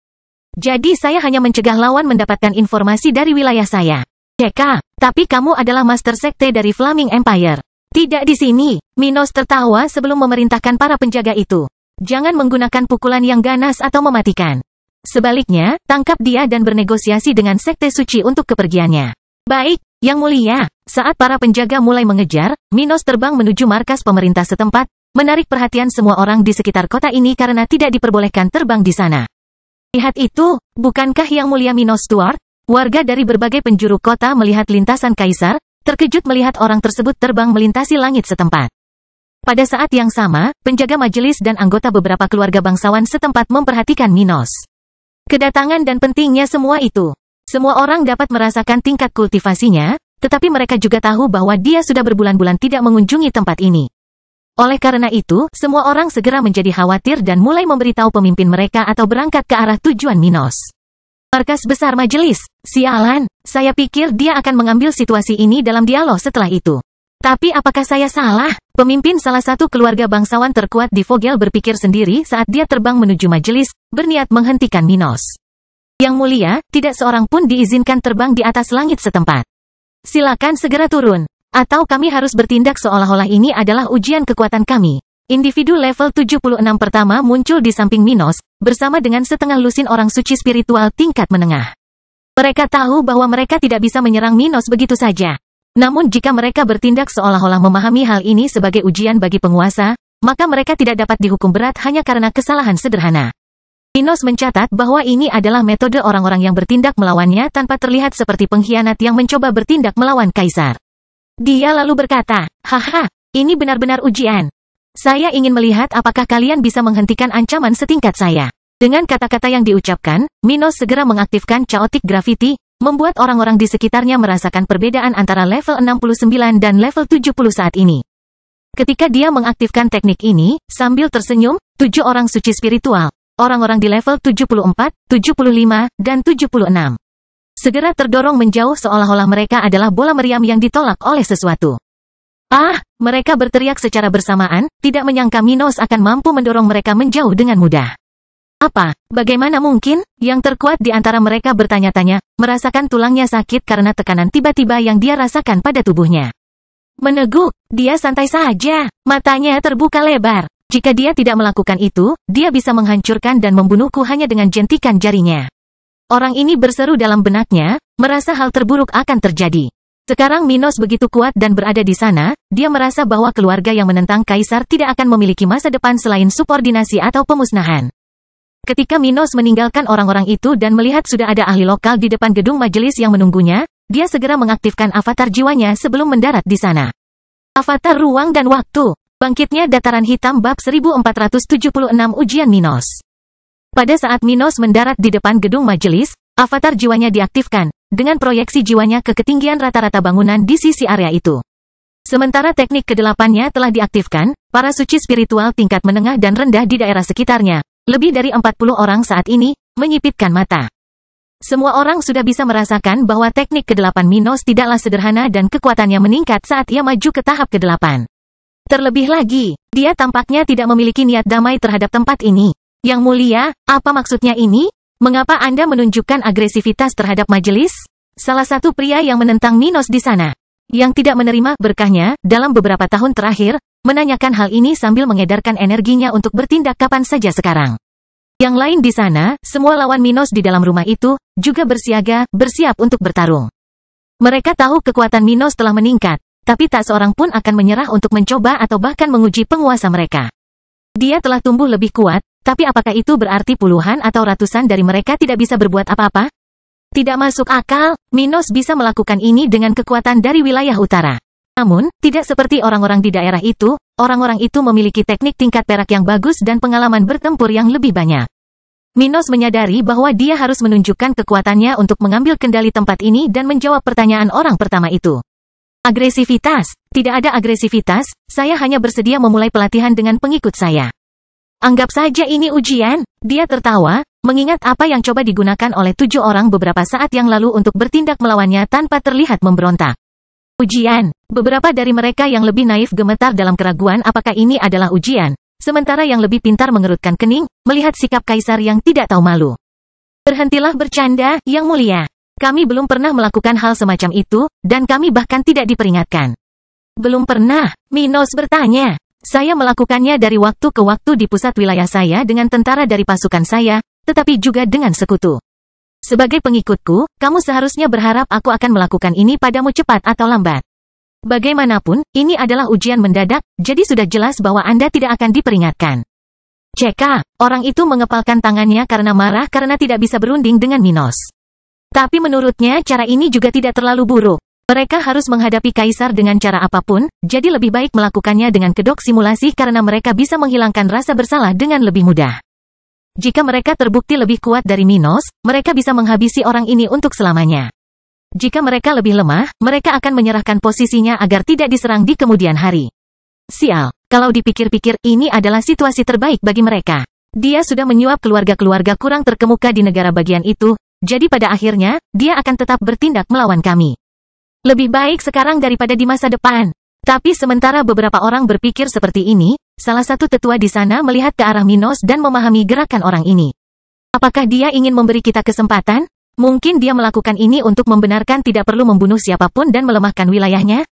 Jadi saya hanya mencegah lawan mendapatkan informasi dari wilayah saya. Ceka, tapi kamu adalah Master Sekte dari Flaming Empire. Tidak di sini. Minos tertawa sebelum memerintahkan para penjaga itu. Jangan menggunakan pukulan yang ganas atau mematikan. Sebaliknya, tangkap dia dan bernegosiasi dengan Sekte Suci untuk kepergiannya. Baik, Yang Mulia. Saat para penjaga mulai mengejar, Minos terbang menuju markas pemerintah setempat, menarik perhatian semua orang di sekitar kota ini karena tidak diperbolehkan terbang di sana. Lihat itu, bukankah Yang Mulia Minos Stuart? Warga dari berbagai penjuru kota melihat lintasan kaisar, terkejut melihat orang tersebut terbang melintasi langit setempat. Pada saat yang sama, penjaga majelis dan anggota beberapa keluarga bangsawan setempat memperhatikan Minos. Kedatangan dan pentingnya semua itu. Semua orang dapat merasakan tingkat kultivasinya, tetapi mereka juga tahu bahwa dia sudah berbulan-bulan tidak mengunjungi tempat ini. Oleh karena itu, semua orang segera menjadi khawatir dan mulai memberitahu pemimpin mereka atau berangkat ke arah tujuan Minos. Markas besar majelis, sialan, saya pikir dia akan mengambil situasi ini dalam dialog setelah itu. Tapi apakah saya salah? Pemimpin salah satu keluarga bangsawan terkuat di Vogel berpikir sendiri saat dia terbang menuju majelis, berniat menghentikan Minos. Yang Mulia, tidak seorang pun diizinkan terbang di atas langit setempat. Silakan segera turun. Atau kami harus bertindak seolah-olah ini adalah ujian kekuatan kami. Individu level 76 pertama muncul di samping Minos, bersama dengan setengah lusin orang suci spiritual tingkat menengah. Mereka tahu bahwa mereka tidak bisa menyerang Minos begitu saja. Namun jika mereka bertindak seolah-olah memahami hal ini sebagai ujian bagi penguasa, maka mereka tidak dapat dihukum berat hanya karena kesalahan sederhana. Minos mencatat bahwa ini adalah metode orang-orang yang bertindak melawannya tanpa terlihat seperti pengkhianat yang mencoba bertindak melawan kaisar. Dia lalu berkata, haha, ini benar-benar ujian. Saya ingin melihat apakah kalian bisa menghentikan ancaman setingkat saya. Dengan kata-kata yang diucapkan, Minos segera mengaktifkan Chaotic Gravity, membuat orang-orang di sekitarnya merasakan perbedaan antara level 69 dan level 70 saat ini. Ketika dia mengaktifkan teknik ini, sambil tersenyum, 7 orang suci spiritual, orang-orang di level 74, 75, dan 76, segera terdorong menjauh seolah-olah mereka adalah bola meriam yang ditolak oleh sesuatu. Mereka berteriak secara bersamaan, tidak menyangka Minos akan mampu mendorong mereka menjauh dengan mudah. Apa? Bagaimana mungkin? Yang terkuat di antara mereka bertanya-tanya, merasakan tulangnya sakit karena tekanan tiba-tiba yang dia rasakan pada tubuhnya. Meneguk, dia santai saja, matanya terbuka lebar. Jika dia tidak melakukan itu, dia bisa menghancurkan dan membunuhku hanya dengan jentikan jarinya. Orang ini berseru dalam benaknya, merasa hal terburuk akan terjadi. Sekarang Minos begitu kuat dan berada di sana, dia merasa bahwa keluarga yang menentang kaisar tidak akan memiliki masa depan selain subordinasi atau pemusnahan. Ketika Minos meninggalkan orang-orang itu dan melihat sudah ada ahli lokal di depan gedung majelis yang menunggunya, dia segera mengaktifkan avatar jiwanya sebelum mendarat di sana. Avatar ruang dan waktu. Bangkitnya dataran hitam bab 1476 ujian Minos. Pada saat Minos mendarat di depan gedung majelis, Avatar jiwanya diaktifkan, dengan proyeksi jiwanya ke ketinggian rata-rata bangunan di sisi area itu. Sementara teknik ke-8-nya telah diaktifkan, para suci spiritual tingkat menengah dan rendah di daerah sekitarnya, lebih dari 40 orang saat ini, menyipitkan mata. Semua orang sudah bisa merasakan bahwa teknik ke-8 Minos tidaklah sederhana dan kekuatannya meningkat saat ia maju ke tahap ke-8. Terlebih lagi, dia tampaknya tidak memiliki niat damai terhadap tempat ini. Yang mulia, apa maksudnya ini? Mengapa Anda menunjukkan agresivitas terhadap majelis? Salah satu pria yang menentang Minos di sana, yang tidak menerima berkahnya dalam beberapa tahun terakhir, menanyakan hal ini sambil mengedarkan energinya untuk bertindak kapan saja sekarang. Yang lain di sana, semua lawan Minos di dalam rumah itu, juga bersiaga, bersiap untuk bertarung. Mereka tahu kekuatan Minos telah meningkat, tapi tak seorang pun akan menyerah untuk mencoba atau bahkan menguji penguasa mereka. Dia telah tumbuh lebih kuat, tapi apakah itu berarti puluhan atau ratusan dari mereka tidak bisa berbuat apa-apa? Tidak masuk akal, Minos bisa melakukan ini dengan kekuatan dari wilayah utara. Namun, tidak seperti orang-orang di daerah itu, orang-orang itu memiliki teknik tingkat perak yang bagus dan pengalaman bertempur yang lebih banyak. Minos menyadari bahwa dia harus menunjukkan kekuatannya untuk mengambil kendali tempat ini dan menjawab pertanyaan orang pertama itu. Agresivitas. Tidak ada agresivitas, saya hanya bersedia memulai pelatihan dengan pengikut saya. Anggap saja ini ujian, dia tertawa, mengingat apa yang coba digunakan oleh 7 orang beberapa saat yang lalu untuk bertindak melawannya tanpa terlihat memberontak. Ujian. Beberapa dari mereka yang lebih naif gemetar dalam keraguan apakah ini adalah ujian, sementara yang lebih pintar mengerutkan kening, melihat sikap kaisar yang tidak tahu malu. Berhentilah bercanda, Yang Mulia. Kami belum pernah melakukan hal semacam itu, dan kami bahkan tidak diperingatkan. Belum pernah, Minos bertanya. Saya melakukannya dari waktu ke waktu di pusat wilayah saya dengan tentara dari pasukan saya, tetapi juga dengan sekutu. Sebagai pengikutku, kamu seharusnya berharap aku akan melakukan ini padamu cepat atau lambat. Bagaimanapun, ini adalah ujian mendadak, jadi sudah jelas bahwa Anda tidak akan diperingatkan. Ceka, orang itu mengepalkan tangannya karena marah karena tidak bisa berunding dengan Minos. Tapi menurutnya cara ini juga tidak terlalu buruk. Mereka harus menghadapi kaisar dengan cara apapun, jadi lebih baik melakukannya dengan kedok simulasi karena mereka bisa menghilangkan rasa bersalah dengan lebih mudah. Jika mereka terbukti lebih kuat dari Minos, mereka bisa menghabisi orang ini untuk selamanya. Jika mereka lebih lemah, mereka akan menyerahkan posisinya agar tidak diserang di kemudian hari. Sial, kalau dipikir-pikir ini adalah situasi terbaik bagi mereka. Dia sudah menyuap keluarga-keluarga kurang terkemuka di negara bagian itu, jadi pada akhirnya, dia akan tetap bertindak melawan kami. Lebih baik sekarang daripada di masa depan. Tapi sementara beberapa orang berpikir seperti ini, salah satu tetua di sana melihat ke arah Minos dan memahami gerakan orang ini. Apakah dia ingin memberi kita kesempatan? Mungkin dia melakukan ini untuk membenarkan tidak perlu membunuh siapapun dan melemahkan wilayahnya?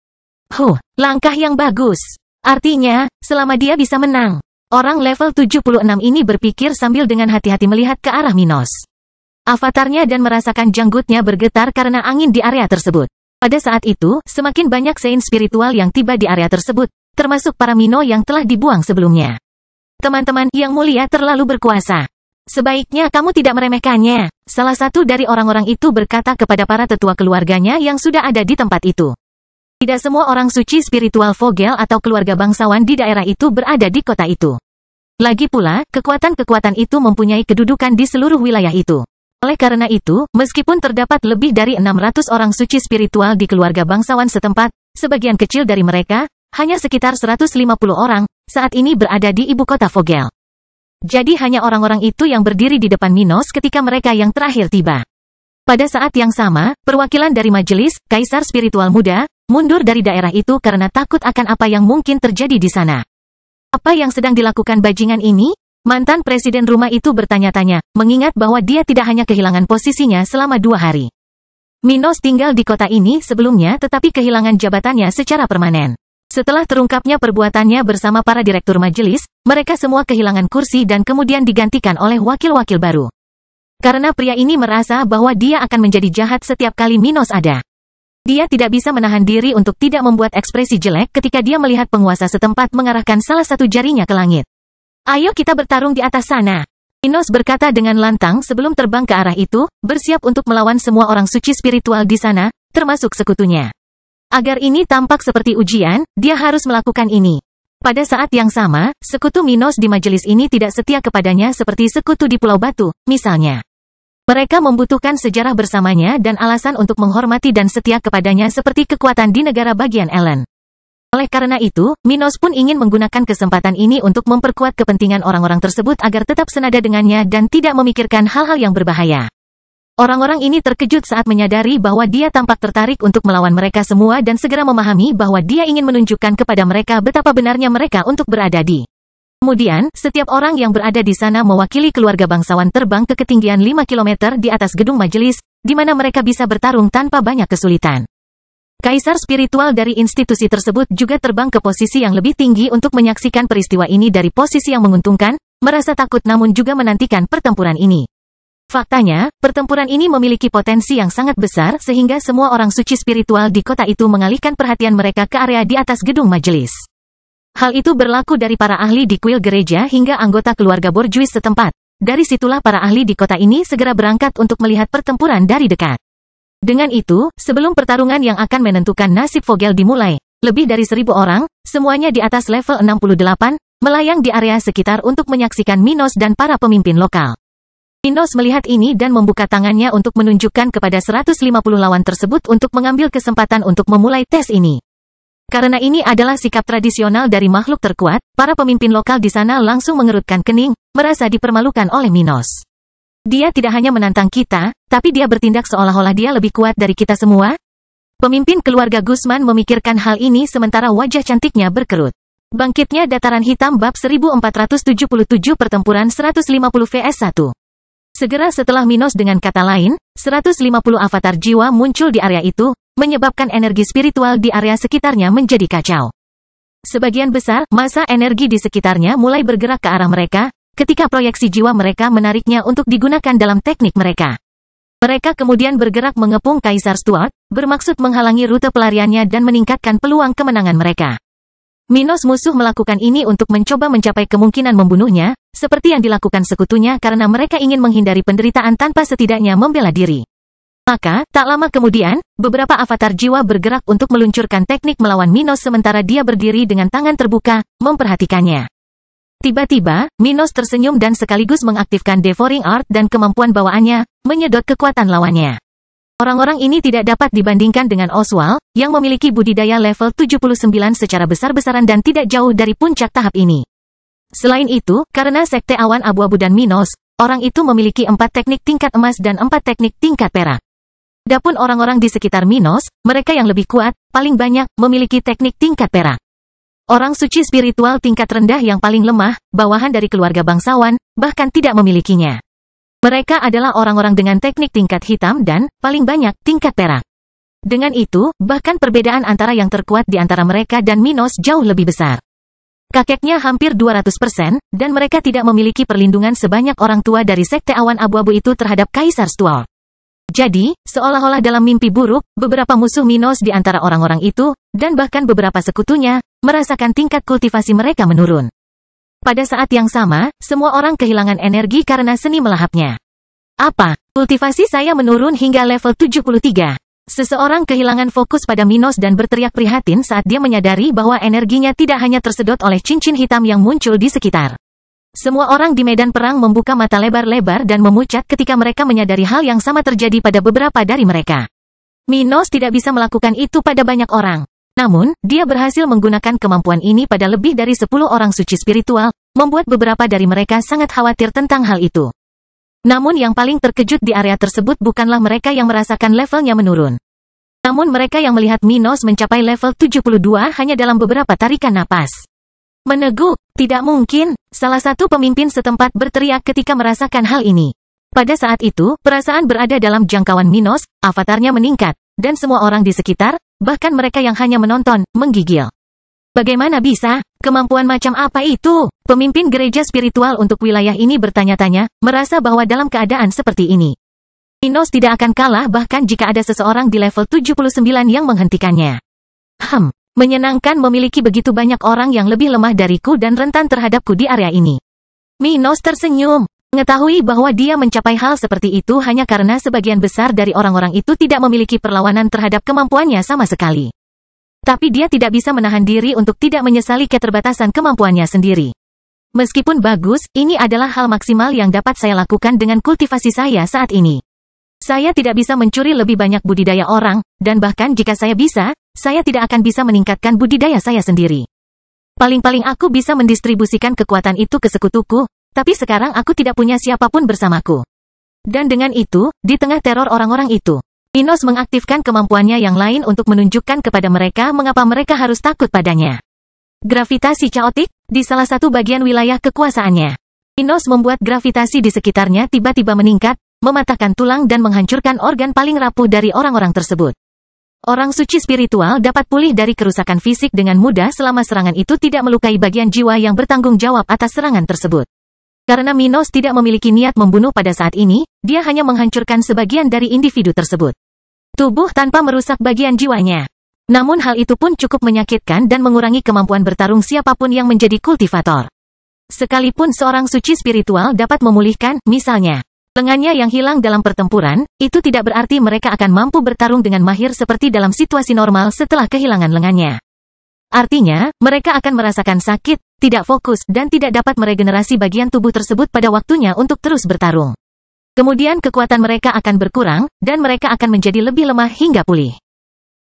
Langkah yang bagus. Artinya, selama dia bisa menang. Orang level 76 ini berpikir sambil dengan hati-hati melihat ke arah Minos. Avatarnya dan merasakan janggutnya bergetar karena angin di area tersebut. Pada saat itu, semakin banyak saint spiritual yang tiba di area tersebut, termasuk para Mino yang telah dibuang sebelumnya. Teman-teman, Yang Mulia terlalu berkuasa. Sebaiknya kamu tidak meremehkannya. Salah satu dari orang-orang itu berkata kepada para tetua keluarganya yang sudah ada di tempat itu. Tidak semua orang suci spiritual Vogel atau keluarga bangsawan di daerah itu berada di kota itu. Lagi pula, kekuatan-kekuatan itu mempunyai kedudukan di seluruh wilayah itu. Oleh karena itu, meskipun terdapat lebih dari 600 orang suci spiritual di keluarga bangsawan setempat, sebagian kecil dari mereka, hanya sekitar 150 orang, saat ini berada di ibu kota Vogel. Jadi hanya orang-orang itu yang berdiri di depan Minos ketika mereka yang terakhir tiba. Pada saat yang sama, perwakilan dari majelis, kaisar spiritual muda, mundur dari daerah itu karena takut akan apa yang mungkin terjadi di sana. Apa yang sedang dilakukan bajingan ini? Mantan presiden rumah itu bertanya-tanya, mengingat bahwa dia tidak hanya kehilangan posisinya selama 2 hari. Minos tinggal di kota ini sebelumnya tetapi kehilangan jabatannya secara permanen. Setelah terungkapnya perbuatannya bersama para direktur majelis, mereka semua kehilangan kursi dan kemudian digantikan oleh wakil-wakil baru. Karena pria ini merasa bahwa dia akan menjadi jahat setiap kali Minos ada. Dia tidak bisa menahan diri untuk tidak membuat ekspresi jelek ketika dia melihat penguasa setempat mengarahkan salah satu jarinya ke langit. Ayo kita bertarung di atas sana. Minos berkata dengan lantang sebelum terbang ke arah itu, bersiap untuk melawan semua orang suci spiritual di sana, termasuk sekutunya. Agar ini tampak seperti ujian, dia harus melakukan ini. Pada saat yang sama, sekutu Minos di majelis ini tidak setia kepadanya seperti sekutu di Pulau Batu, misalnya. Mereka membutuhkan sejarah bersamanya dan alasan untuk menghormati dan setia kepadanya seperti kekuatan di negara bagian Ellen. Oleh karena itu, Minos pun ingin menggunakan kesempatan ini untuk memperkuat kepentingan orang-orang tersebut agar tetap senada dengannya dan tidak memikirkan hal-hal yang berbahaya. Orang-orang ini terkejut saat menyadari bahwa dia tampak tertarik untuk melawan mereka semua dan segera memahami bahwa dia ingin menunjukkan kepada mereka betapa benarnya mereka untuk berada di. Kemudian, setiap orang yang berada di sana mewakili keluarga bangsawan terbang ke ketinggian 5 km di atas gedung majelis, di mana mereka bisa bertarung tanpa banyak kesulitan. Kaisar spiritual dari institusi tersebut juga terbang ke posisi yang lebih tinggi untuk menyaksikan peristiwa ini dari posisi yang menguntungkan, merasa takut namun juga menantikan pertempuran ini. Faktanya, pertempuran ini memiliki potensi yang sangat besar sehingga semua orang suci spiritual di kota itu mengalihkan perhatian mereka ke area di atas gedung majelis. Hal itu berlaku dari para ahli di kuil gereja hingga anggota keluarga borjuis setempat. Dari situlah para ahli di kota ini segera berangkat untuk melihat pertempuran dari dekat. Dengan itu, sebelum pertarungan yang akan menentukan nasib Vogel dimulai, lebih dari 1.000 orang, semuanya di atas level 68, melayang di area sekitar untuk menyaksikan Minos dan para pemimpin lokal. Minos melihat ini dan membuka tangannya untuk menunjukkan kepada 150 lawan tersebut untuk mengambil kesempatan untuk memulai tes ini. Karena ini adalah sikap tradisional dari makhluk terkuat, para pemimpin lokal di sana langsung mengerutkan kening, merasa dipermalukan oleh Minos. Dia tidak hanya menantang kita, tapi dia bertindak seolah-olah dia lebih kuat dari kita semua. Pemimpin keluarga Gusman memikirkan hal ini sementara wajah cantiknya berkerut. Bangkitnya Dataran Hitam bab 1477 pertempuran 150 vs 1. Segera setelah Minos dengan kata lain, 150 avatar jiwa muncul di area itu, menyebabkan energi spiritual di area sekitarnya menjadi kacau. Sebagian besar, massa energi di sekitarnya mulai bergerak ke arah mereka, ketika proyeksi jiwa mereka menariknya untuk digunakan dalam teknik mereka. Mereka kemudian bergerak mengepung Kaisar Stuart, bermaksud menghalangi rute pelariannya dan meningkatkan peluang kemenangan mereka. Minos musuh melakukan ini untuk mencoba mencapai kemungkinan membunuhnya, seperti yang dilakukan sekutunya karena mereka ingin menghindari penderitaan tanpa setidaknya membela diri. Maka, tak lama kemudian, beberapa avatar jiwa bergerak untuk meluncurkan teknik melawan Minos sementara dia berdiri dengan tangan terbuka, memperhatikannya. Tiba-tiba, Minos tersenyum dan sekaligus mengaktifkan Devouring Art dan kemampuan bawaannya, menyedot kekuatan lawannya. Orang-orang ini tidak dapat dibandingkan dengan Oswald, yang memiliki budidaya level 79 secara besar-besaran dan tidak jauh dari puncak tahap ini. Selain itu, karena Sekte Awan Abu-Abu dan Minos, orang itu memiliki 4 teknik tingkat emas dan 4 teknik tingkat perak. Adapun orang-orang di sekitar Minos, mereka yang lebih kuat, paling banyak, memiliki teknik tingkat perak. Orang suci spiritual tingkat rendah yang paling lemah, bawahan dari keluarga bangsawan, bahkan tidak memilikinya. Mereka adalah orang-orang dengan teknik tingkat hitam dan, paling banyak, tingkat perak. Dengan itu, bahkan perbedaan antara yang terkuat di antara mereka dan Minos jauh lebih besar. Kakeknya hampir 200%, dan mereka tidak memiliki perlindungan sebanyak orang tua dari Sekte Awan Abu-Abu itu terhadap Kaisar Stuart. Jadi, seolah-olah dalam mimpi buruk, beberapa musuh Minos di antara orang-orang itu, dan bahkan beberapa sekutunya, merasakan tingkat kultivasi mereka menurun. Pada saat yang sama, semua orang kehilangan energi karena seni melahapnya. Apa? Kultivasi saya menurun hingga level 73. Seseorang kehilangan fokus pada Minos dan berteriak prihatin saat dia menyadari bahwa energinya tidak hanya tersedot oleh cincin hitam yang muncul di sekitar. Semua orang di medan perang membuka mata lebar-lebar dan memucat ketika mereka menyadari hal yang sama terjadi pada beberapa dari mereka. Minos tidak bisa melakukan itu pada banyak orang. Namun, dia berhasil menggunakan kemampuan ini pada lebih dari 10 orang suci spiritual, membuat beberapa dari mereka sangat khawatir tentang hal itu. Namun yang paling terkejut di area tersebut bukanlah mereka yang merasakan levelnya menurun. Namun mereka yang melihat Minos mencapai level 72 hanya dalam beberapa tarikan napas. Meneguk, tidak mungkin, salah satu pemimpin setempat berteriak ketika merasakan hal ini. Pada saat itu, perasaan berada dalam jangkauan Minos, avatarnya meningkat, dan semua orang di sekitar, bahkan mereka yang hanya menonton, menggigil. Bagaimana bisa? Kemampuan macam apa itu? Pemimpin gereja spiritual untuk wilayah ini bertanya-tanya, merasa bahwa dalam keadaan seperti ini, Minos tidak akan kalah bahkan jika ada seseorang di level 79 yang menghentikannya. Menyenangkan memiliki begitu banyak orang yang lebih lemah dariku dan rentan terhadapku di area ini. Minos tersenyum, mengetahui bahwa dia mencapai hal seperti itu hanya karena sebagian besar dari orang-orang itu tidak memiliki perlawanan terhadap kemampuannya sama sekali. Tapi dia tidak bisa menahan diri untuk tidak menyesali keterbatasan kemampuannya sendiri. Meskipun bagus, ini adalah hal maksimal yang dapat saya lakukan dengan kultivasi saya saat ini. Saya tidak bisa mencuri lebih banyak budidaya orang, dan bahkan jika saya bisa, saya tidak akan bisa meningkatkan budidaya saya sendiri. Paling-paling aku bisa mendistribusikan kekuatan itu ke sekutuku, tapi sekarang aku tidak punya siapapun bersamaku. Dan dengan itu, di tengah teror orang-orang itu, Minos mengaktifkan kemampuannya yang lain untuk menunjukkan kepada mereka mengapa mereka harus takut padanya. Gravitasi kaotik, di salah satu bagian wilayah kekuasaannya. Minos membuat gravitasi di sekitarnya tiba-tiba meningkat, mematahkan tulang dan menghancurkan organ paling rapuh dari orang-orang tersebut. Orang suci spiritual dapat pulih dari kerusakan fisik dengan mudah selama serangan itu tidak melukai bagian jiwa yang bertanggung jawab atas serangan tersebut. Karena Minos tidak memiliki niat membunuh pada saat ini, dia hanya menghancurkan sebagian dari individu tersebut. Tubuh tanpa merusak bagian jiwanya. Namun hal itu pun cukup menyakitkan dan mengurangi kemampuan bertarung siapapun yang menjadi kultivator. Sekalipun seorang suci spiritual dapat memulihkan, misalnya, lengannya yang hilang dalam pertempuran, itu tidak berarti mereka akan mampu bertarung dengan mahir seperti dalam situasi normal setelah kehilangan lengannya. Artinya, mereka akan merasakan sakit, tidak fokus, dan tidak dapat meregenerasi bagian tubuh tersebut pada waktunya untuk terus bertarung. Kemudian kekuatan mereka akan berkurang, dan mereka akan menjadi lebih lemah hingga pulih.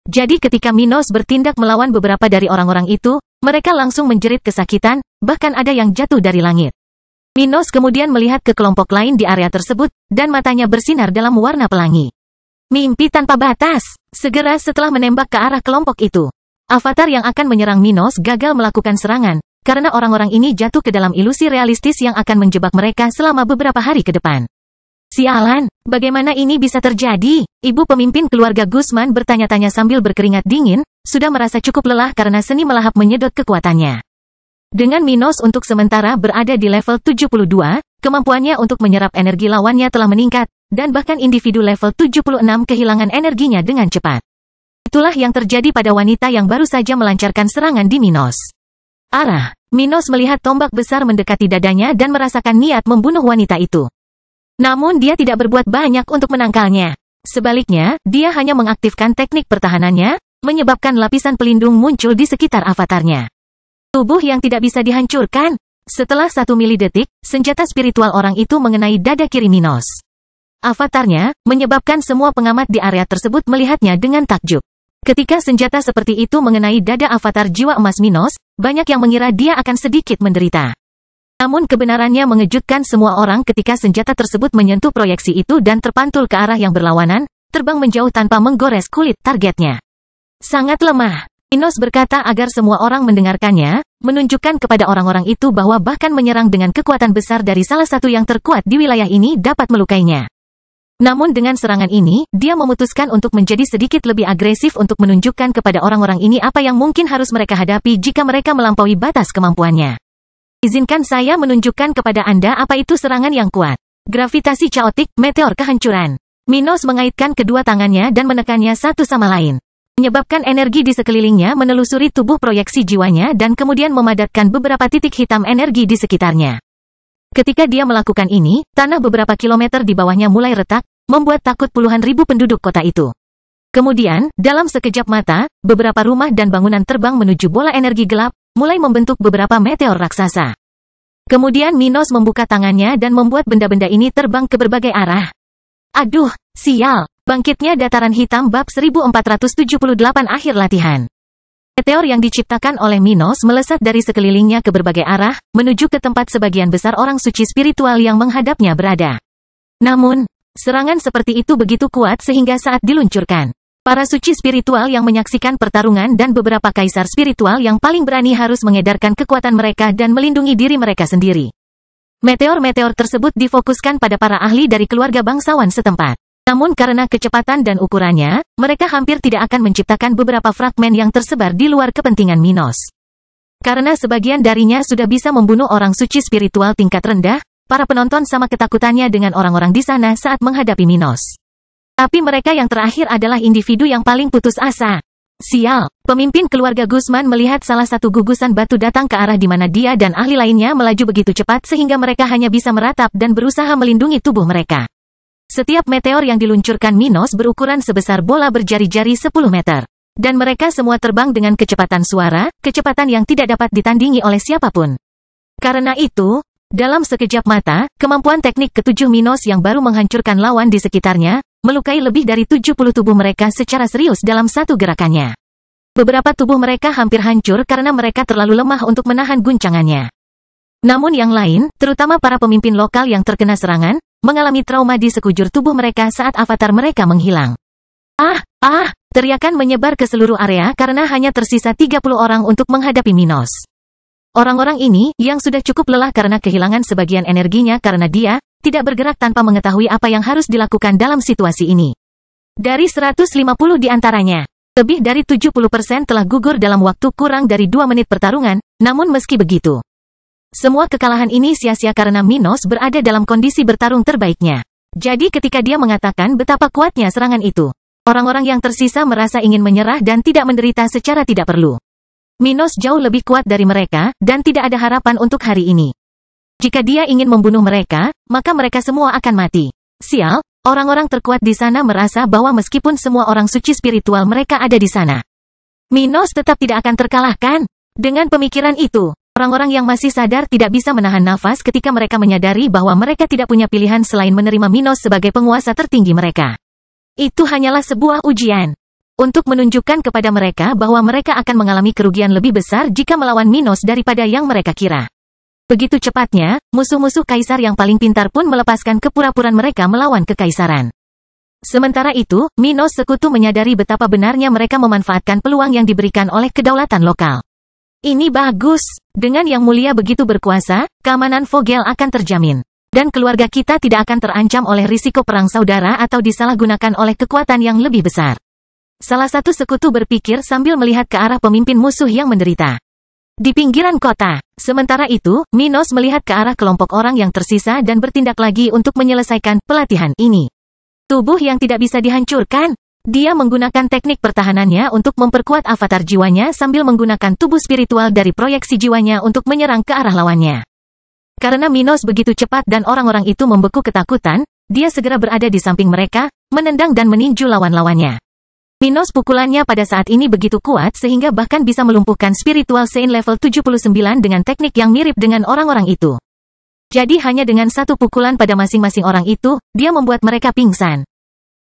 Jadi ketika Minos bertindak melawan beberapa dari orang-orang itu, mereka langsung menjerit kesakitan, bahkan ada yang jatuh dari langit. Minos kemudian melihat ke kelompok lain di area tersebut, dan matanya bersinar dalam warna pelangi. Mimpi tanpa batas. Segera setelah menembak ke arah kelompok itu, avatar yang akan menyerang Minos gagal melakukan serangan, karena orang-orang ini jatuh ke dalam ilusi realistis yang akan menjebak mereka selama beberapa hari ke depan. Sialan, bagaimana ini bisa terjadi? Ibu pemimpin keluarga Guzman bertanya-tanya sambil berkeringat dingin, sudah merasa cukup lelah karena seni melahap menyedot kekuatannya. Dengan Minos untuk sementara berada di level 72, kemampuannya untuk menyerap energi lawannya telah meningkat, dan bahkan individu level 76 kehilangan energinya dengan cepat. Itulah yang terjadi pada wanita yang baru saja melancarkan serangan di Minos. Minos melihat tombak besar mendekati dadanya dan merasakan niat membunuh wanita itu. Namun dia tidak berbuat banyak untuk menangkalnya. Sebaliknya, dia hanya mengaktifkan teknik pertahanannya, menyebabkan lapisan pelindung muncul di sekitar avatarnya. Tubuh yang tidak bisa dihancurkan. Setelah 1 milidetik, senjata spiritual orang itu mengenai dada kiri Minos. Avatarnya, menyebabkan semua pengamat di area tersebut melihatnya dengan takjub. Ketika senjata seperti itu mengenai dada avatar jiwa emas Minos, banyak yang mengira dia akan sedikit menderita. Namun kebenarannya mengejutkan semua orang ketika senjata tersebut menyentuh proyeksi itu dan terpantul ke arah yang berlawanan, terbang menjauh tanpa menggores kulit targetnya. Sangat lemah. Minos berkata agar semua orang mendengarkannya, menunjukkan kepada orang-orang itu bahwa bahkan menyerang dengan kekuatan besar dari salah satu yang terkuat di wilayah ini dapat melukainya. Namun dengan serangan ini, dia memutuskan untuk menjadi sedikit lebih agresif untuk menunjukkan kepada orang-orang ini apa yang mungkin harus mereka hadapi jika mereka melampaui batas kemampuannya. Izinkan saya menunjukkan kepada Anda apa itu serangan yang kuat. Gravitasi kaotik, meteor kehancuran. Minos mengaitkan kedua tangannya dan menekannya satu sama lain. Menyebabkan energi di sekelilingnya menelusuri tubuh proyeksi jiwanya dan kemudian memadatkan beberapa titik hitam energi di sekitarnya. Ketika dia melakukan ini, tanah beberapa kilometer di bawahnya mulai retak, membuat takut puluhan ribu penduduk kota itu. Kemudian, dalam sekejap mata, beberapa rumah dan bangunan terbang menuju bola energi gelap, mulai membentuk beberapa meteor raksasa. Kemudian Minos membuka tangannya dan membuat benda-benda ini terbang ke berbagai arah. Aduh, sial! Bangkitnya dataran hitam bab 1478 akhir latihan. Meteor yang diciptakan oleh Minos melesat dari sekelilingnya ke berbagai arah, menuju ke tempat sebagian besar orang suci spiritual yang menghadapnya berada. Namun, serangan seperti itu begitu kuat sehingga saat diluncurkan, para suci spiritual yang menyaksikan pertarungan dan beberapa kaisar spiritual yang paling berani harus mengedarkan kekuatan mereka dan melindungi diri mereka sendiri. Meteor-meteor tersebut difokuskan pada para ahli dari keluarga bangsawan setempat. Namun karena kecepatan dan ukurannya, mereka hampir tidak akan menciptakan beberapa fragmen yang tersebar di luar kepentingan Minos. Karena sebagian darinya sudah bisa membunuh orang suci spiritual tingkat rendah, para penonton sama ketakutannya dengan orang-orang di sana saat menghadapi Minos. Tapi mereka yang terakhir adalah individu yang paling putus asa. Sial, pemimpin keluarga Guzman melihat salah satu gugusan batu datang ke arah di mana dia dan ahli lainnya melaju begitu cepat sehingga mereka hanya bisa meratap dan berusaha melindungi tubuh mereka. Setiap meteor yang diluncurkan Minos berukuran sebesar bola berjari-jari 10 meter. Dan mereka semua terbang dengan kecepatan suara, kecepatan yang tidak dapat ditandingi oleh siapapun. Karena itu, dalam sekejap mata, kemampuan teknik ketujuh Minos yang baru menghancurkan lawan di sekitarnya, melukai lebih dari 70 tubuh mereka secara serius dalam satu gerakannya. Beberapa tubuh mereka hampir hancur karena mereka terlalu lemah untuk menahan guncangannya. Namun yang lain, terutama para pemimpin lokal yang terkena serangan, mengalami trauma di sekujur tubuh mereka saat avatar mereka menghilang. Teriakan menyebar ke seluruh area karena hanya tersisa 30 orang untuk menghadapi Minos. Orang-orang ini, yang sudah cukup lelah karena kehilangan sebagian energinya karena dia, tidak bergerak tanpa mengetahui apa yang harus dilakukan dalam situasi ini. Dari 150 di antaranya, lebih dari 70% telah gugur dalam waktu kurang dari 2 menit pertarungan, namun meski begitu, semua kekalahan ini sia-sia karena Minos berada dalam kondisi bertarung terbaiknya. Jadi ketika dia mengatakan betapa kuatnya serangan itu, orang-orang yang tersisa merasa ingin menyerah dan tidak menderita secara tidak perlu. Minos jauh lebih kuat dari mereka, dan tidak ada harapan untuk hari ini. Jika dia ingin membunuh mereka, maka mereka semua akan mati. Sial, orang-orang terkuat di sana merasa bahwa meskipun semua orang suci spiritual mereka ada di sana, Minos tetap tidak akan terkalahkan. Dengan pemikiran itu, orang-orang yang masih sadar tidak bisa menahan nafas ketika mereka menyadari bahwa mereka tidak punya pilihan selain menerima Minos sebagai penguasa tertinggi mereka. Itu hanyalah sebuah ujian untuk menunjukkan kepada mereka bahwa mereka akan mengalami kerugian lebih besar jika melawan Minos daripada yang mereka kira. Begitu cepatnya, musuh-musuh kaisar yang paling pintar pun melepaskan kepura-puraan mereka melawan kekaisaran. Sementara itu, Minos sekutu menyadari betapa benarnya mereka memanfaatkan peluang yang diberikan oleh kedaulatan lokal. Ini bagus. Dengan yang mulia begitu berkuasa, keamanan Vogel akan terjamin. Dan keluarga kita tidak akan terancam oleh risiko perang saudara atau disalahgunakan oleh kekuatan yang lebih besar. Salah satu sekutu berpikir sambil melihat ke arah pemimpin musuh yang menderita di pinggiran kota. Sementara itu, Minos melihat ke arah kelompok orang yang tersisa dan bertindak lagi untuk menyelesaikan pelatihan ini. Tubuh yang tidak bisa dihancurkan. Dia menggunakan teknik pertahanannya untuk memperkuat avatar jiwanya sambil menggunakan tubuh spiritual dari proyeksi jiwanya untuk menyerang ke arah lawannya. Karena Minos begitu cepat dan orang-orang itu membeku ketakutan, dia segera berada di samping mereka, menendang dan meninju lawan-lawannya. Minos pukulannya pada saat ini begitu kuat sehingga bahkan bisa melumpuhkan spiritual Saint level 79 dengan teknik yang mirip dengan orang-orang itu. Jadi hanya dengan satu pukulan pada masing-masing orang itu, dia membuat mereka pingsan.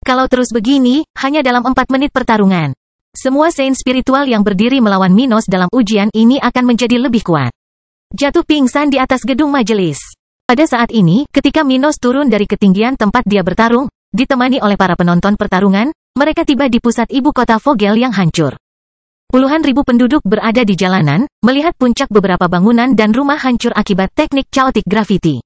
Kalau terus begini, hanya dalam 4 menit pertarungan, semua Saint spiritual yang berdiri melawan Minos dalam ujian ini akan menjadi lebih kuat. Jatuh pingsan di atas gedung majelis. Pada saat ini, ketika Minos turun dari ketinggian tempat dia bertarung, ditemani oleh para penonton pertarungan, mereka tiba di pusat ibu kota Vogel yang hancur. Puluhan ribu penduduk berada di jalanan, melihat puncak beberapa bangunan dan rumah hancur akibat teknik chaotic gravity.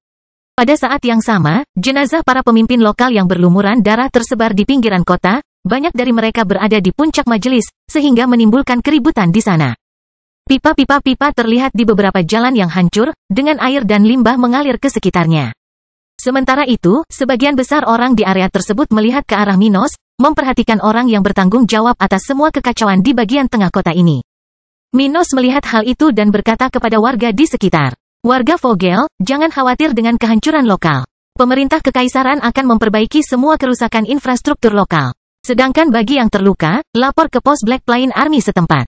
Pada saat yang sama, jenazah para pemimpin lokal yang berlumuran darah tersebar di pinggiran kota, banyak dari mereka berada di puncak majelis, sehingga menimbulkan keributan di sana. Pipa-pipa terlihat di beberapa jalan yang hancur, dengan air dan limbah mengalir ke sekitarnya. Sementara itu, sebagian besar orang di area tersebut melihat ke arah Minos, memperhatikan orang yang bertanggung jawab atas semua kekacauan di bagian tengah kota ini. Minos melihat hal itu dan berkata kepada warga di sekitar, "Warga Vogel, jangan khawatir dengan kehancuran lokal. Pemerintah kekaisaran akan memperbaiki semua kerusakan infrastruktur lokal. Sedangkan bagi yang terluka, lapor ke pos Black Plain Army setempat.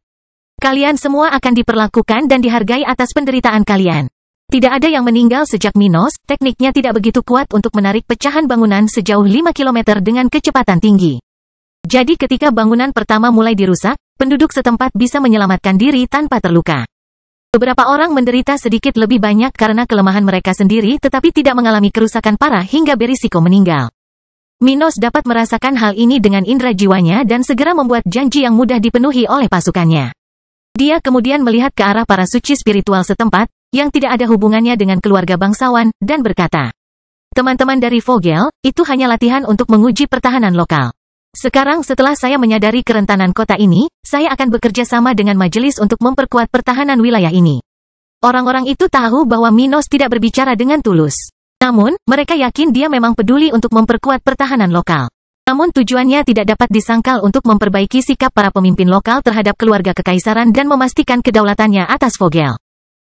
Kalian semua akan diperlakukan dan dihargai atas penderitaan kalian." Tidak ada yang meninggal sejak Minos, tekniknya tidak begitu kuat untuk menarik pecahan bangunan sejauh 5 km dengan kecepatan tinggi. Jadi ketika bangunan pertama mulai dirusak, penduduk setempat bisa menyelamatkan diri tanpa terluka. Beberapa orang menderita sedikit lebih banyak karena kelemahan mereka sendiri tetapi tidak mengalami kerusakan parah hingga berisiko meninggal. Minos dapat merasakan hal ini dengan indera jiwanya dan segera membuat janji yang mudah dipenuhi oleh pasukannya. Dia kemudian melihat ke arah para suci spiritual setempat, yang tidak ada hubungannya dengan keluarga bangsawan, dan berkata, "Teman-teman dari Vogel, itu hanya latihan untuk menguji pertahanan lokal. Sekarang setelah saya menyadari kerentanan kota ini, saya akan bekerja sama dengan majelis untuk memperkuat pertahanan wilayah ini." Orang-orang itu tahu bahwa Minos tidak berbicara dengan tulus. Namun, mereka yakin dia memang peduli untuk memperkuat pertahanan lokal. Namun tujuannya tidak dapat disangkal untuk memperbaiki sikap para pemimpin lokal terhadap keluarga kekaisaran dan memastikan kedaulatannya atas Vogel.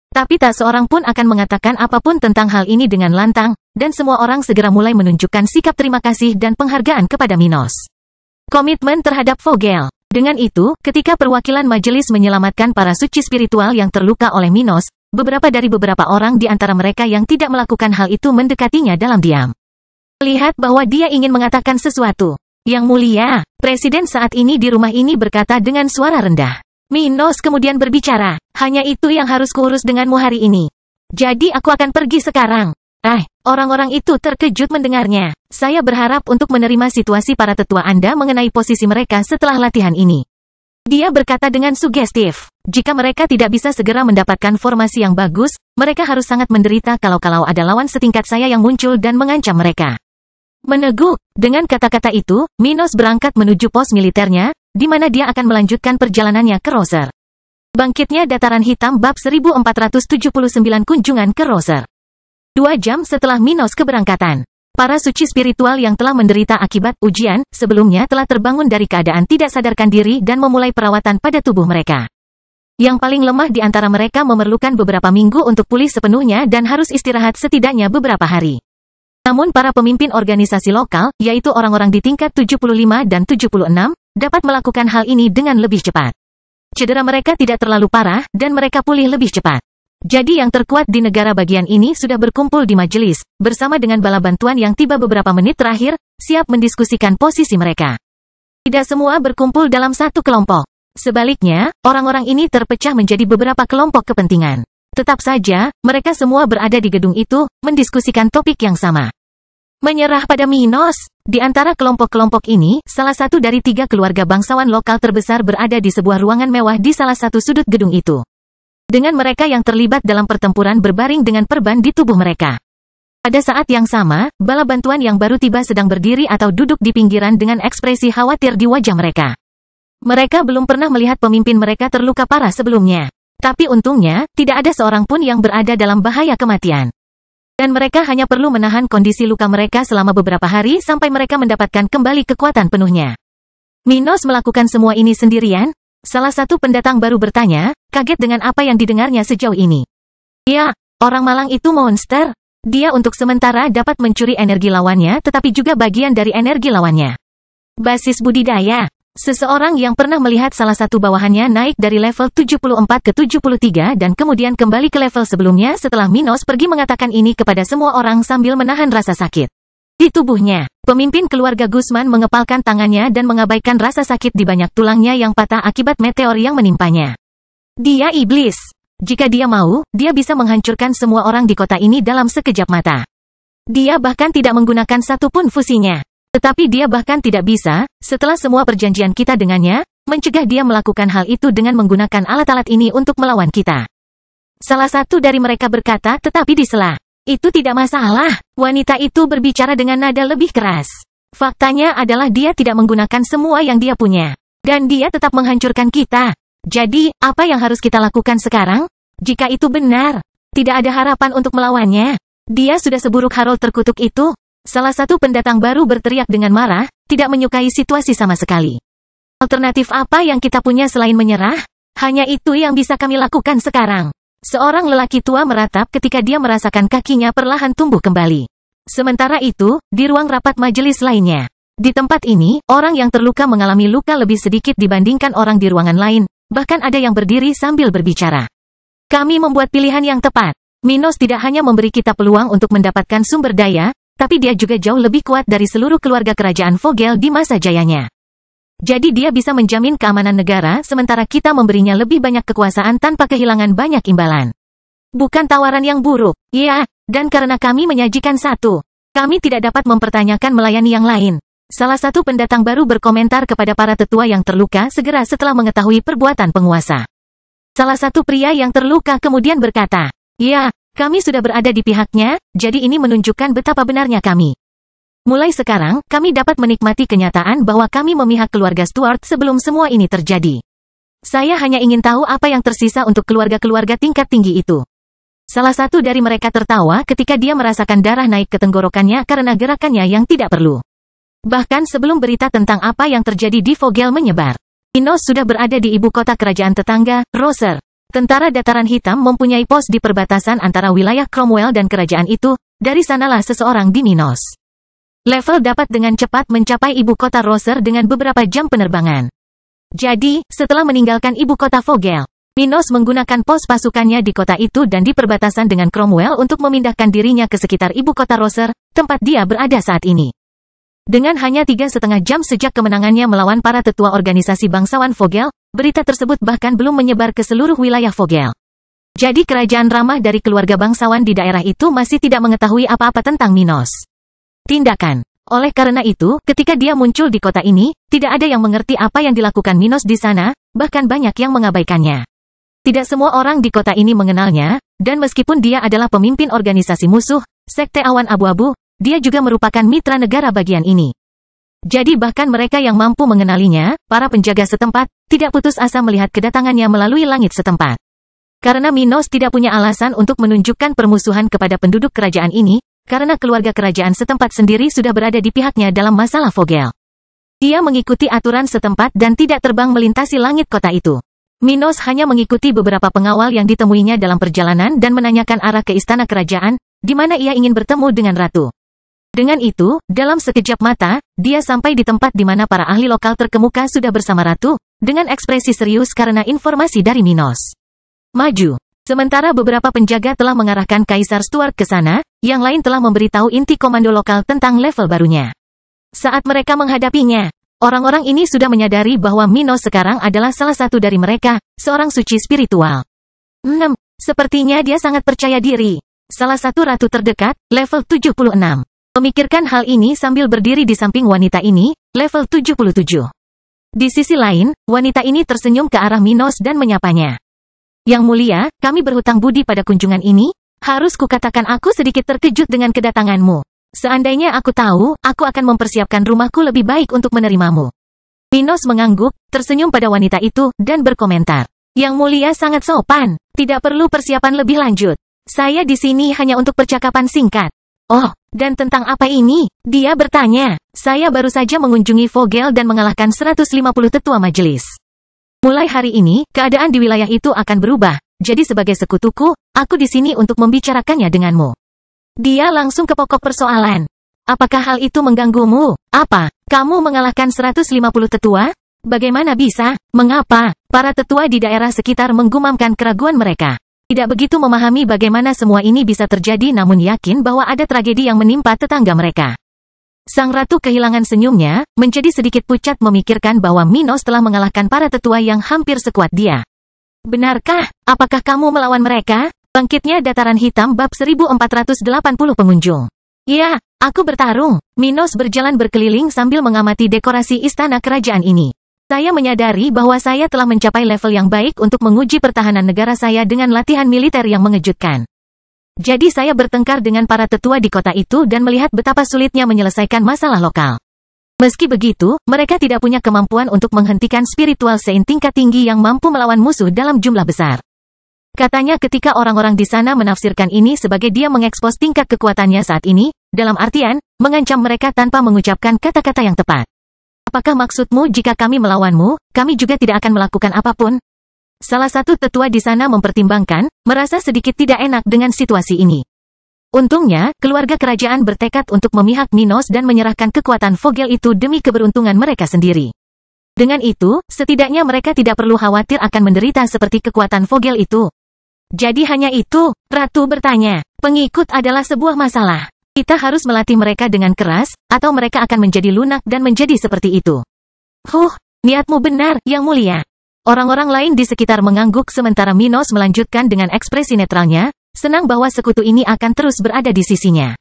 Tapi tak seorang pun akan mengatakan apapun tentang hal ini dengan lantang, dan semua orang segera mulai menunjukkan sikap terima kasih dan penghargaan kepada Minos. Komitmen terhadap Vogel. Dengan itu, ketika perwakilan majelis menyelamatkan para suci spiritual yang terluka oleh Minos, beberapa orang di antara mereka yang tidak melakukan hal itu mendekatinya dalam diam. Lihat bahwa dia ingin mengatakan sesuatu. Yang mulia, Presiden saat ini di rumah ini berkata dengan suara rendah. Minos kemudian berbicara, hanya itu yang harus kuurus denganmu hari ini. Jadi aku akan pergi sekarang. Orang-orang itu terkejut mendengarnya. Saya berharap untuk menerima situasi para tetua Anda mengenai posisi mereka setelah latihan ini. Dia berkata dengan sugestif, jika mereka tidak bisa segera mendapatkan formasi yang bagus, mereka harus sangat menderita kalau ada lawan setingkat saya yang muncul dan mengancam mereka. Meneguk, dengan kata-kata itu, Minos berangkat menuju pos militernya, di mana dia akan melanjutkan perjalanannya ke Roser. Bangkitnya Dataran Hitam bab 1479 kunjungan ke Roser. 2 jam setelah Minos keberangkatan, para suci spiritual yang telah menderita akibat ujian sebelumnya telah terbangun dari keadaan tidak sadarkan diri dan memulai perawatan pada tubuh mereka. Yang paling lemah di antara mereka memerlukan beberapa minggu untuk pulih sepenuhnya dan harus istirahat setidaknya beberapa hari. Namun para pemimpin organisasi lokal, yaitu orang-orang di tingkat 75 dan 76, dapat melakukan hal ini dengan lebih cepat. Cedera mereka tidak terlalu parah dan mereka pulih lebih cepat. Jadi yang terkuat di negara bagian ini sudah berkumpul di majelis, bersama dengan bala bantuan yang tiba beberapa menit terakhir, siap mendiskusikan posisi mereka. Tidak semua berkumpul dalam satu kelompok. Sebaliknya, orang-orang ini terpecah menjadi beberapa kelompok kepentingan. Tetap saja, mereka semua berada di gedung itu, mendiskusikan topik yang sama. Menyerah pada Minos. Di antara kelompok-kelompok ini, salah satu dari 3 keluarga bangsawan lokal terbesar berada di sebuah ruangan mewah di salah satu sudut gedung itu. Dengan mereka yang terlibat dalam pertempuran berbaring dengan perban di tubuh mereka. Pada saat yang sama, bala bantuan yang baru tiba sedang berdiri atau duduk di pinggiran dengan ekspresi khawatir di wajah mereka. Mereka belum pernah melihat pemimpin mereka terluka parah sebelumnya. Tapi untungnya, tidak ada seorang pun yang berada dalam bahaya kematian. Dan mereka hanya perlu menahan kondisi luka mereka selama beberapa hari sampai mereka mendapatkan kembali kekuatan penuhnya. Minos melakukan semua ini sendirian? Salah satu pendatang baru bertanya, kaget dengan apa yang didengarnya sejauh ini. Ya, orang malang itu monster. Dia untuk sementara dapat mencuri energi lawannya tetapi juga bagian dari energi lawannya. Basis budidaya. Seseorang yang pernah melihat salah satu bawahannya naik dari level 74 ke 73 dan kemudian kembali ke level sebelumnya setelah Minos pergi mengatakan ini kepada semua orang sambil menahan rasa sakit di tubuhnya. Pemimpin keluarga Gusman mengepalkan tangannya dan mengabaikan rasa sakit di banyak tulangnya yang patah akibat meteor yang menimpanya. Dia iblis. Jika dia mau, dia bisa menghancurkan semua orang di kota ini dalam sekejap mata. Dia bahkan tidak menggunakan satupun fusinya. Tetapi dia bahkan tidak bisa, setelah semua perjanjian kita dengannya, mencegah dia melakukan hal itu dengan menggunakan alat-alat ini untuk melawan kita. Salah satu dari mereka berkata tetapi disela. Itu tidak masalah, wanita itu berbicara dengan nada lebih keras. Faktanya adalah dia tidak menggunakan semua yang dia punya. Dan dia tetap menghancurkan kita. Jadi, apa yang harus kita lakukan sekarang? Jika itu benar, tidak ada harapan untuk melawannya. Dia sudah seburuk Harold terkutuk itu. Salah satu pendatang baru berteriak dengan marah, tidak menyukai situasi sama sekali. Alternatif apa yang kita punya selain menyerah? Hanya itu yang bisa kami lakukan sekarang. Seorang lelaki tua meratap ketika dia merasakan kakinya perlahan tumbuh kembali. Sementara itu, di ruang rapat majelis lainnya. Di tempat ini, orang yang terluka mengalami luka lebih sedikit dibandingkan orang di ruangan lain, bahkan ada yang berdiri sambil berbicara. Kami membuat pilihan yang tepat. Minos tidak hanya memberi kita peluang untuk mendapatkan sumber daya, tapi dia juga jauh lebih kuat dari seluruh keluarga kerajaan Vogel di masa jayanya. Jadi dia bisa menjamin keamanan negara sementara kita memberinya lebih banyak kekuasaan tanpa kehilangan banyak imbalan. Bukan tawaran yang buruk, ya, dan karena kami menyajikan satu, kami tidak dapat mempertanyakan melayani yang lain. Salah satu pendatang baru berkomentar kepada para tetua yang terluka segera setelah mengetahui perbuatan penguasa. Salah satu pria yang terluka kemudian berkata, ya, kami sudah berada di pihaknya, jadi ini menunjukkan betapa benarnya kami. Mulai sekarang, kami dapat menikmati kenyataan bahwa kami memihak keluarga Stuart sebelum semua ini terjadi. Saya hanya ingin tahu apa yang tersisa untuk keluarga-keluarga tingkat tinggi itu. Salah satu dari mereka tertawa ketika dia merasakan darah naik ke tenggorokannya karena gerakannya yang tidak perlu. Bahkan sebelum berita tentang apa yang terjadi di Vogel menyebar, Minos sudah berada di ibu kota kerajaan tetangga, Roser. Tentara Dataran Hitam mempunyai pos di perbatasan antara wilayah Cromwell dan kerajaan itu, dari sanalah seseorang di Minos Level dapat dengan cepat mencapai ibu kota Roser dengan beberapa jam penerbangan. Jadi, setelah meninggalkan ibu kota Vogel, Minos menggunakan pos pasukannya di kota itu dan di perbatasan dengan Cromwell untuk memindahkan dirinya ke sekitar ibu kota Roser, tempat dia berada saat ini. Dengan hanya 3,5 jam sejak kemenangannya melawan para tetua organisasi bangsawan Vogel, berita tersebut bahkan belum menyebar ke seluruh wilayah Vogel. Jadi kerajaan ramah dari keluarga bangsawan di daerah itu masih tidak mengetahui apa-apa tentang Minos. Tindakan. Oleh karena itu, ketika dia muncul di kota ini, tidak ada yang mengerti apa yang dilakukan Minos di sana, bahkan banyak yang mengabaikannya. Tidak semua orang di kota ini mengenalnya, dan meskipun dia adalah pemimpin organisasi musuh, Sekte Awan Abu-Abu, dia juga merupakan mitra negara bagian ini. Jadi bahkan mereka yang mampu mengenalinya, para penjaga setempat, tidak putus asa melihat kedatangannya melalui langit setempat. Karena Minos tidak punya alasan untuk menunjukkan permusuhan kepada penduduk kerajaan ini, karena keluarga kerajaan setempat sendiri sudah berada di pihaknya dalam masalah Vogel. Dia mengikuti aturan setempat dan tidak terbang melintasi langit kota itu. Minos hanya mengikuti beberapa pengawal yang ditemuinya dalam perjalanan dan menanyakan arah ke istana kerajaan, di mana ia ingin bertemu dengan ratu. Dengan itu, dalam sekejap mata, dia sampai di tempat di mana para ahli lokal terkemuka sudah bersama ratu, dengan ekspresi serius karena informasi dari Minos. Maju. Sementara beberapa penjaga telah mengarahkan Kaisar Stuart ke sana, yang lain telah memberitahu inti komando lokal tentang level barunya. Saat mereka menghadapinya, orang-orang ini sudah menyadari bahwa Minos sekarang adalah salah satu dari mereka, seorang suci spiritual. 6. Sepertinya dia sangat percaya diri. Salah satu ratu terdekat, level 76. Memikirkan hal ini sambil berdiri di samping wanita ini, level 77. Di sisi lain, wanita ini tersenyum ke arah Minos dan menyapanya. Yang mulia, kami berhutang budi pada kunjungan ini. Harus kukatakan aku sedikit terkejut dengan kedatanganmu. Seandainya aku tahu, aku akan mempersiapkan rumahku lebih baik untuk menerimamu. Minos mengangguk, tersenyum pada wanita itu, dan berkomentar. Yang mulia sangat sopan, tidak perlu persiapan lebih lanjut. Saya di sini hanya untuk percakapan singkat. Oh, dan tentang apa ini? Dia bertanya. Saya baru saja mengunjungi Vogel dan mengalahkan 150 tetua majelis. Mulai hari ini, keadaan di wilayah itu akan berubah. Jadi sebagai sekutuku, aku di sini untuk membicarakannya denganmu. Dia langsung ke pokok persoalan. Apakah hal itu mengganggumu? Apa? Kamu mengalahkan 150 tetua? Bagaimana bisa? Mengapa? Para tetua di daerah sekitar menggumamkan keraguan mereka. Tidak begitu memahami bagaimana semua ini bisa terjadi namun yakin bahwa ada tragedi yang menimpa tetangga mereka. Sang ratu kehilangan senyumnya, menjadi sedikit pucat memikirkan bahwa Minos telah mengalahkan para tetua yang hampir sekuat dia. Benarkah? Apakah kamu melawan mereka? Bangkitnya dataran hitam bab 1480 pengunjung. Ya, aku bertarung. Minos berjalan berkeliling sambil mengamati dekorasi istana kerajaan ini. Saya menyadari bahwa saya telah mencapai level yang baik untuk menguji pertahanan negara saya dengan latihan militer yang mengejutkan. Jadi saya bertengkar dengan para tetua di kota itu dan melihat betapa sulitnya menyelesaikan masalah lokal. Meski begitu, mereka tidak punya kemampuan untuk menghentikan spiritual Saint tingkat tinggi yang mampu melawan musuh dalam jumlah besar. Katanya ketika orang-orang di sana menafsirkan ini sebagai dia mengekspos tingkat kekuatannya saat ini, dalam artian, mengancam mereka tanpa mengucapkan kata-kata yang tepat. Apakah maksudmu jika kami melawanmu, kami juga tidak akan melakukan apapun? Salah satu tetua di sana mempertimbangkan, merasa sedikit tidak enak dengan situasi ini. Untungnya, keluarga kerajaan bertekad untuk memihak Minos dan menyerahkan kekuatan Vogel itu demi keberuntungan mereka sendiri. Dengan itu, setidaknya mereka tidak perlu khawatir akan menderita seperti kekuatan Vogel itu. Jadi hanya itu, Ratu bertanya. Pengikut adalah sebuah masalah. Kita harus melatih mereka dengan keras, atau mereka akan menjadi lunak dan menjadi seperti itu. Niatmu benar, Yang Mulia. Orang-orang lain di sekitar mengangguk sementara Minos melanjutkan dengan ekspresi netralnya, senang bahwa sekutu ini akan terus berada di sisinya.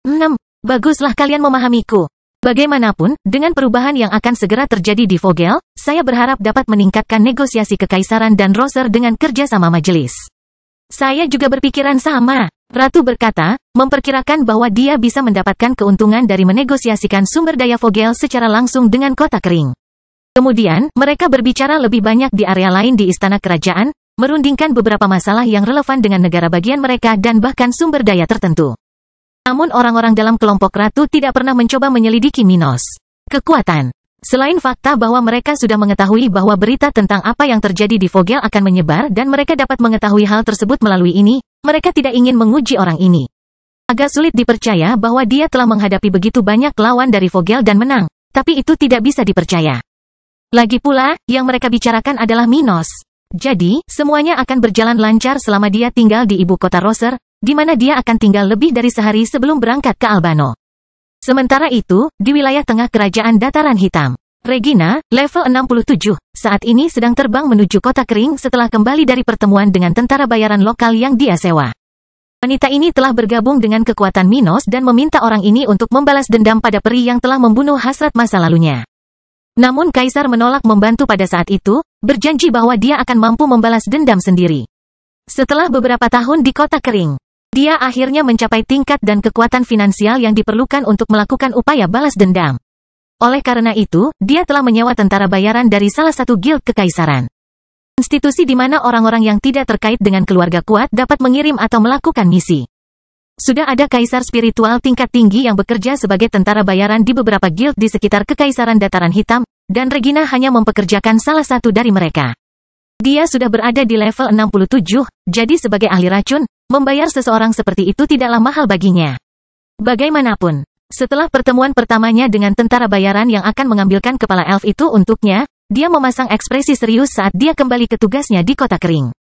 6. Baguslah kalian memahamiku. Bagaimanapun, dengan perubahan yang akan segera terjadi di Vogel, saya berharap dapat meningkatkan negosiasi kekaisaran dan Roser dengan kerjasama majelis. Saya juga berpikiran sama. Ratu berkata, memperkirakan bahwa dia bisa mendapatkan keuntungan dari menegosiasikan sumber daya Vogel secara langsung dengan kota kering. Kemudian, mereka berbicara lebih banyak di area lain di istana kerajaan, merundingkan beberapa masalah yang relevan dengan negara bagian mereka dan bahkan sumber daya tertentu. Namun orang-orang dalam kelompok ratu tidak pernah mencoba menyelidiki Minos. Kekuatan. Selain fakta bahwa mereka sudah mengetahui bahwa berita tentang apa yang terjadi di Vogel akan menyebar dan mereka dapat mengetahui hal tersebut melalui ini, mereka tidak ingin menguji orang ini. Agak sulit dipercaya bahwa dia telah menghadapi begitu banyak lawan dari Vogel dan menang, tapi itu tidak bisa dipercaya. Lagi pula, yang mereka bicarakan adalah Minos. Jadi, semuanya akan berjalan lancar selama dia tinggal di ibu kota Roser, di mana dia akan tinggal lebih dari sehari sebelum berangkat ke Albano. Sementara itu, di wilayah tengah kerajaan Dataran Hitam, Regina, level 67, saat ini sedang terbang menuju kota kering setelah kembali dari pertemuan dengan tentara bayaran lokal yang dia sewa. Wanita ini telah bergabung dengan kekuatan Minos dan meminta orang ini untuk membalas dendam pada peri yang telah membunuh hasrat masa lalunya. Namun Kaisar menolak membantu pada saat itu, berjanji bahwa dia akan mampu membalas dendam sendiri. Setelah beberapa tahun di kota kering, dia akhirnya mencapai tingkat dan kekuatan finansial yang diperlukan untuk melakukan upaya balas dendam. Oleh karena itu, dia telah menyewa tentara bayaran dari salah satu guild kekaisaran. Institusi di mana orang-orang yang tidak terkait dengan keluarga kuat dapat mengirim atau melakukan misi. Sudah ada kaisar spiritual tingkat tinggi yang bekerja sebagai tentara bayaran di beberapa guild di sekitar Kekaisaran Dataran Hitam, dan Regina hanya mempekerjakan salah satu dari mereka. Dia sudah berada di level 67, jadi sebagai ahli racun, membayar seseorang seperti itu tidaklah mahal baginya. Bagaimanapun, setelah pertemuan pertamanya dengan tentara bayaran yang akan mengambilkan kepala elf itu untuknya, dia memasang ekspresi serius saat dia kembali ke tugasnya di kota kering.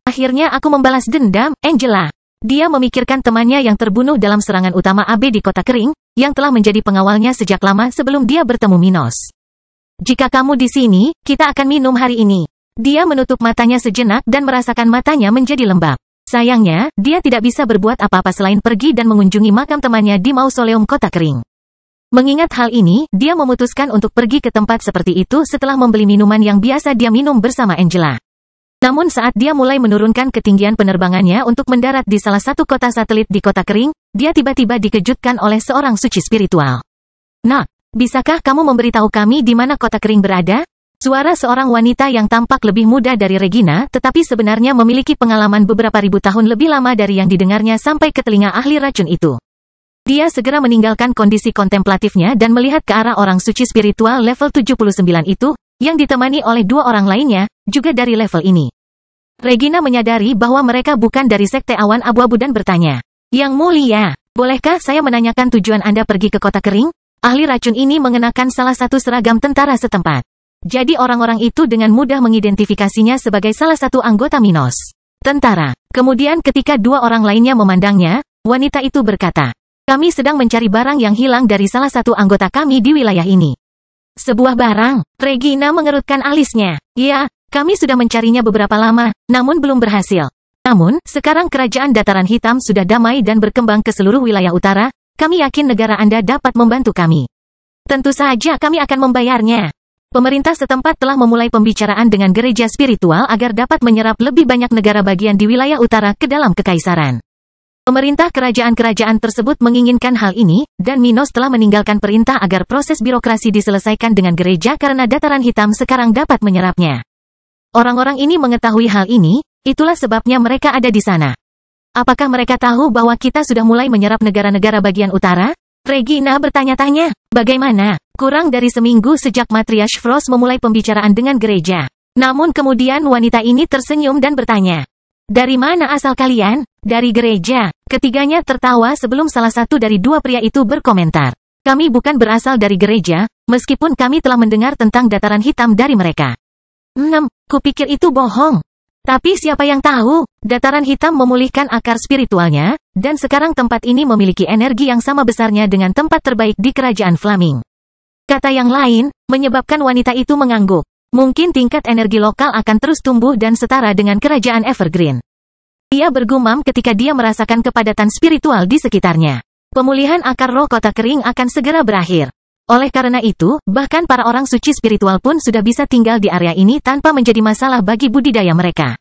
Akhirnya aku membalas dendam, Angela. Dia memikirkan temannya yang terbunuh dalam serangan utama AB di kota kering, yang telah menjadi pengawalnya sejak lama sebelum dia bertemu Minos. Jika kamu di sini, kita akan minum hari ini. Dia menutup matanya sejenak dan merasakan matanya menjadi lembab. Sayangnya, dia tidak bisa berbuat apa-apa selain pergi dan mengunjungi makam temannya di mausoleum kota kering. Mengingat hal ini, dia memutuskan untuk pergi ke tempat seperti itu setelah membeli minuman yang biasa dia minum bersama Angela. Namun saat dia mulai menurunkan ketinggian penerbangannya untuk mendarat di salah satu kota satelit di kota kering, dia tiba-tiba dikejutkan oleh seorang suci spiritual. Nah, bisakah kamu memberitahu kami di mana kota kering berada? Suara seorang wanita yang tampak lebih muda dari Regina, tetapi sebenarnya memiliki pengalaman beberapa ribu tahun lebih lama dari yang didengarnya sampai ke telinga ahli racun itu. Dia segera meninggalkan kondisi kontemplatifnya dan melihat ke arah orang suci spiritual level 79 itu, yang ditemani oleh dua orang lainnya, juga dari level ini. Regina menyadari bahwa mereka bukan dari sekte awan abu-abu dan bertanya, "Yang mulia, bolehkah saya menanyakan tujuan Anda pergi ke kota kering?" Ahli racun ini mengenakan salah satu seragam tentara setempat. Jadi orang-orang itu dengan mudah mengidentifikasinya sebagai salah satu anggota Minos. Tentara. Kemudian ketika dua orang lainnya memandangnya, wanita itu berkata, "Kami sedang mencari barang yang hilang dari salah satu anggota kami di wilayah ini." Sebuah barang. Regina mengerutkan alisnya. "Ya, kami sudah mencarinya beberapa lama, namun belum berhasil. Namun, sekarang kerajaan Dataran Hitam sudah damai dan berkembang ke seluruh wilayah utara, kami yakin negara Anda dapat membantu kami. Tentu saja kami akan membayarnya." Pemerintah setempat telah memulai pembicaraan dengan gereja spiritual agar dapat menyerap lebih banyak negara bagian di wilayah utara ke dalam kekaisaran. Pemerintah kerajaan-kerajaan tersebut menginginkan hal ini, dan Minos telah meninggalkan perintah agar proses birokrasi diselesaikan dengan gereja karena Dataran Hitam sekarang dapat menyerapnya. Orang-orang ini mengetahui hal ini, itulah sebabnya mereka ada di sana. Apakah mereka tahu bahwa kita sudah mulai menyerap negara-negara bagian utara? Regina bertanya-tanya. Bagaimana? Kurang dari seminggu sejak Matriarch Frost memulai pembicaraan dengan gereja. Namun kemudian wanita ini tersenyum dan bertanya, "Dari mana asal kalian?" "Dari gereja." Ketiganya tertawa sebelum salah satu dari dua pria itu berkomentar, "Kami bukan berasal dari gereja, meskipun kami telah mendengar tentang Dataran Hitam dari mereka." Kupikir itu bohong. Tapi siapa yang tahu, Dataran Hitam memulihkan akar spiritualnya, dan sekarang tempat ini memiliki energi yang sama besarnya dengan tempat terbaik di kerajaan Flaming. Kata yang lain, menyebabkan wanita itu mengangguk. Mungkin tingkat energi lokal akan terus tumbuh dan setara dengan kerajaan Evergreen. Ia bergumam ketika dia merasakan kepadatan spiritual di sekitarnya. Pemulihan akar roh kota kering akan segera berakhir. Oleh karena itu, bahkan para orang suci spiritual pun sudah bisa tinggal di area ini tanpa menjadi masalah bagi budidaya mereka.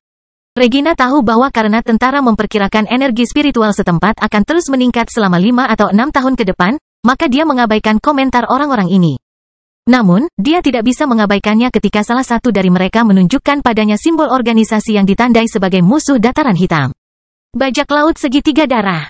Regina tahu bahwa karena tentara memperkirakan energi spiritual setempat akan terus meningkat selama 5 atau 6 tahun ke depan, maka dia mengabaikan komentar orang-orang ini. Namun, dia tidak bisa mengabaikannya ketika salah satu dari mereka menunjukkan padanya simbol organisasi yang ditandai sebagai musuh Dataran Hitam. Bajak laut segitiga darah.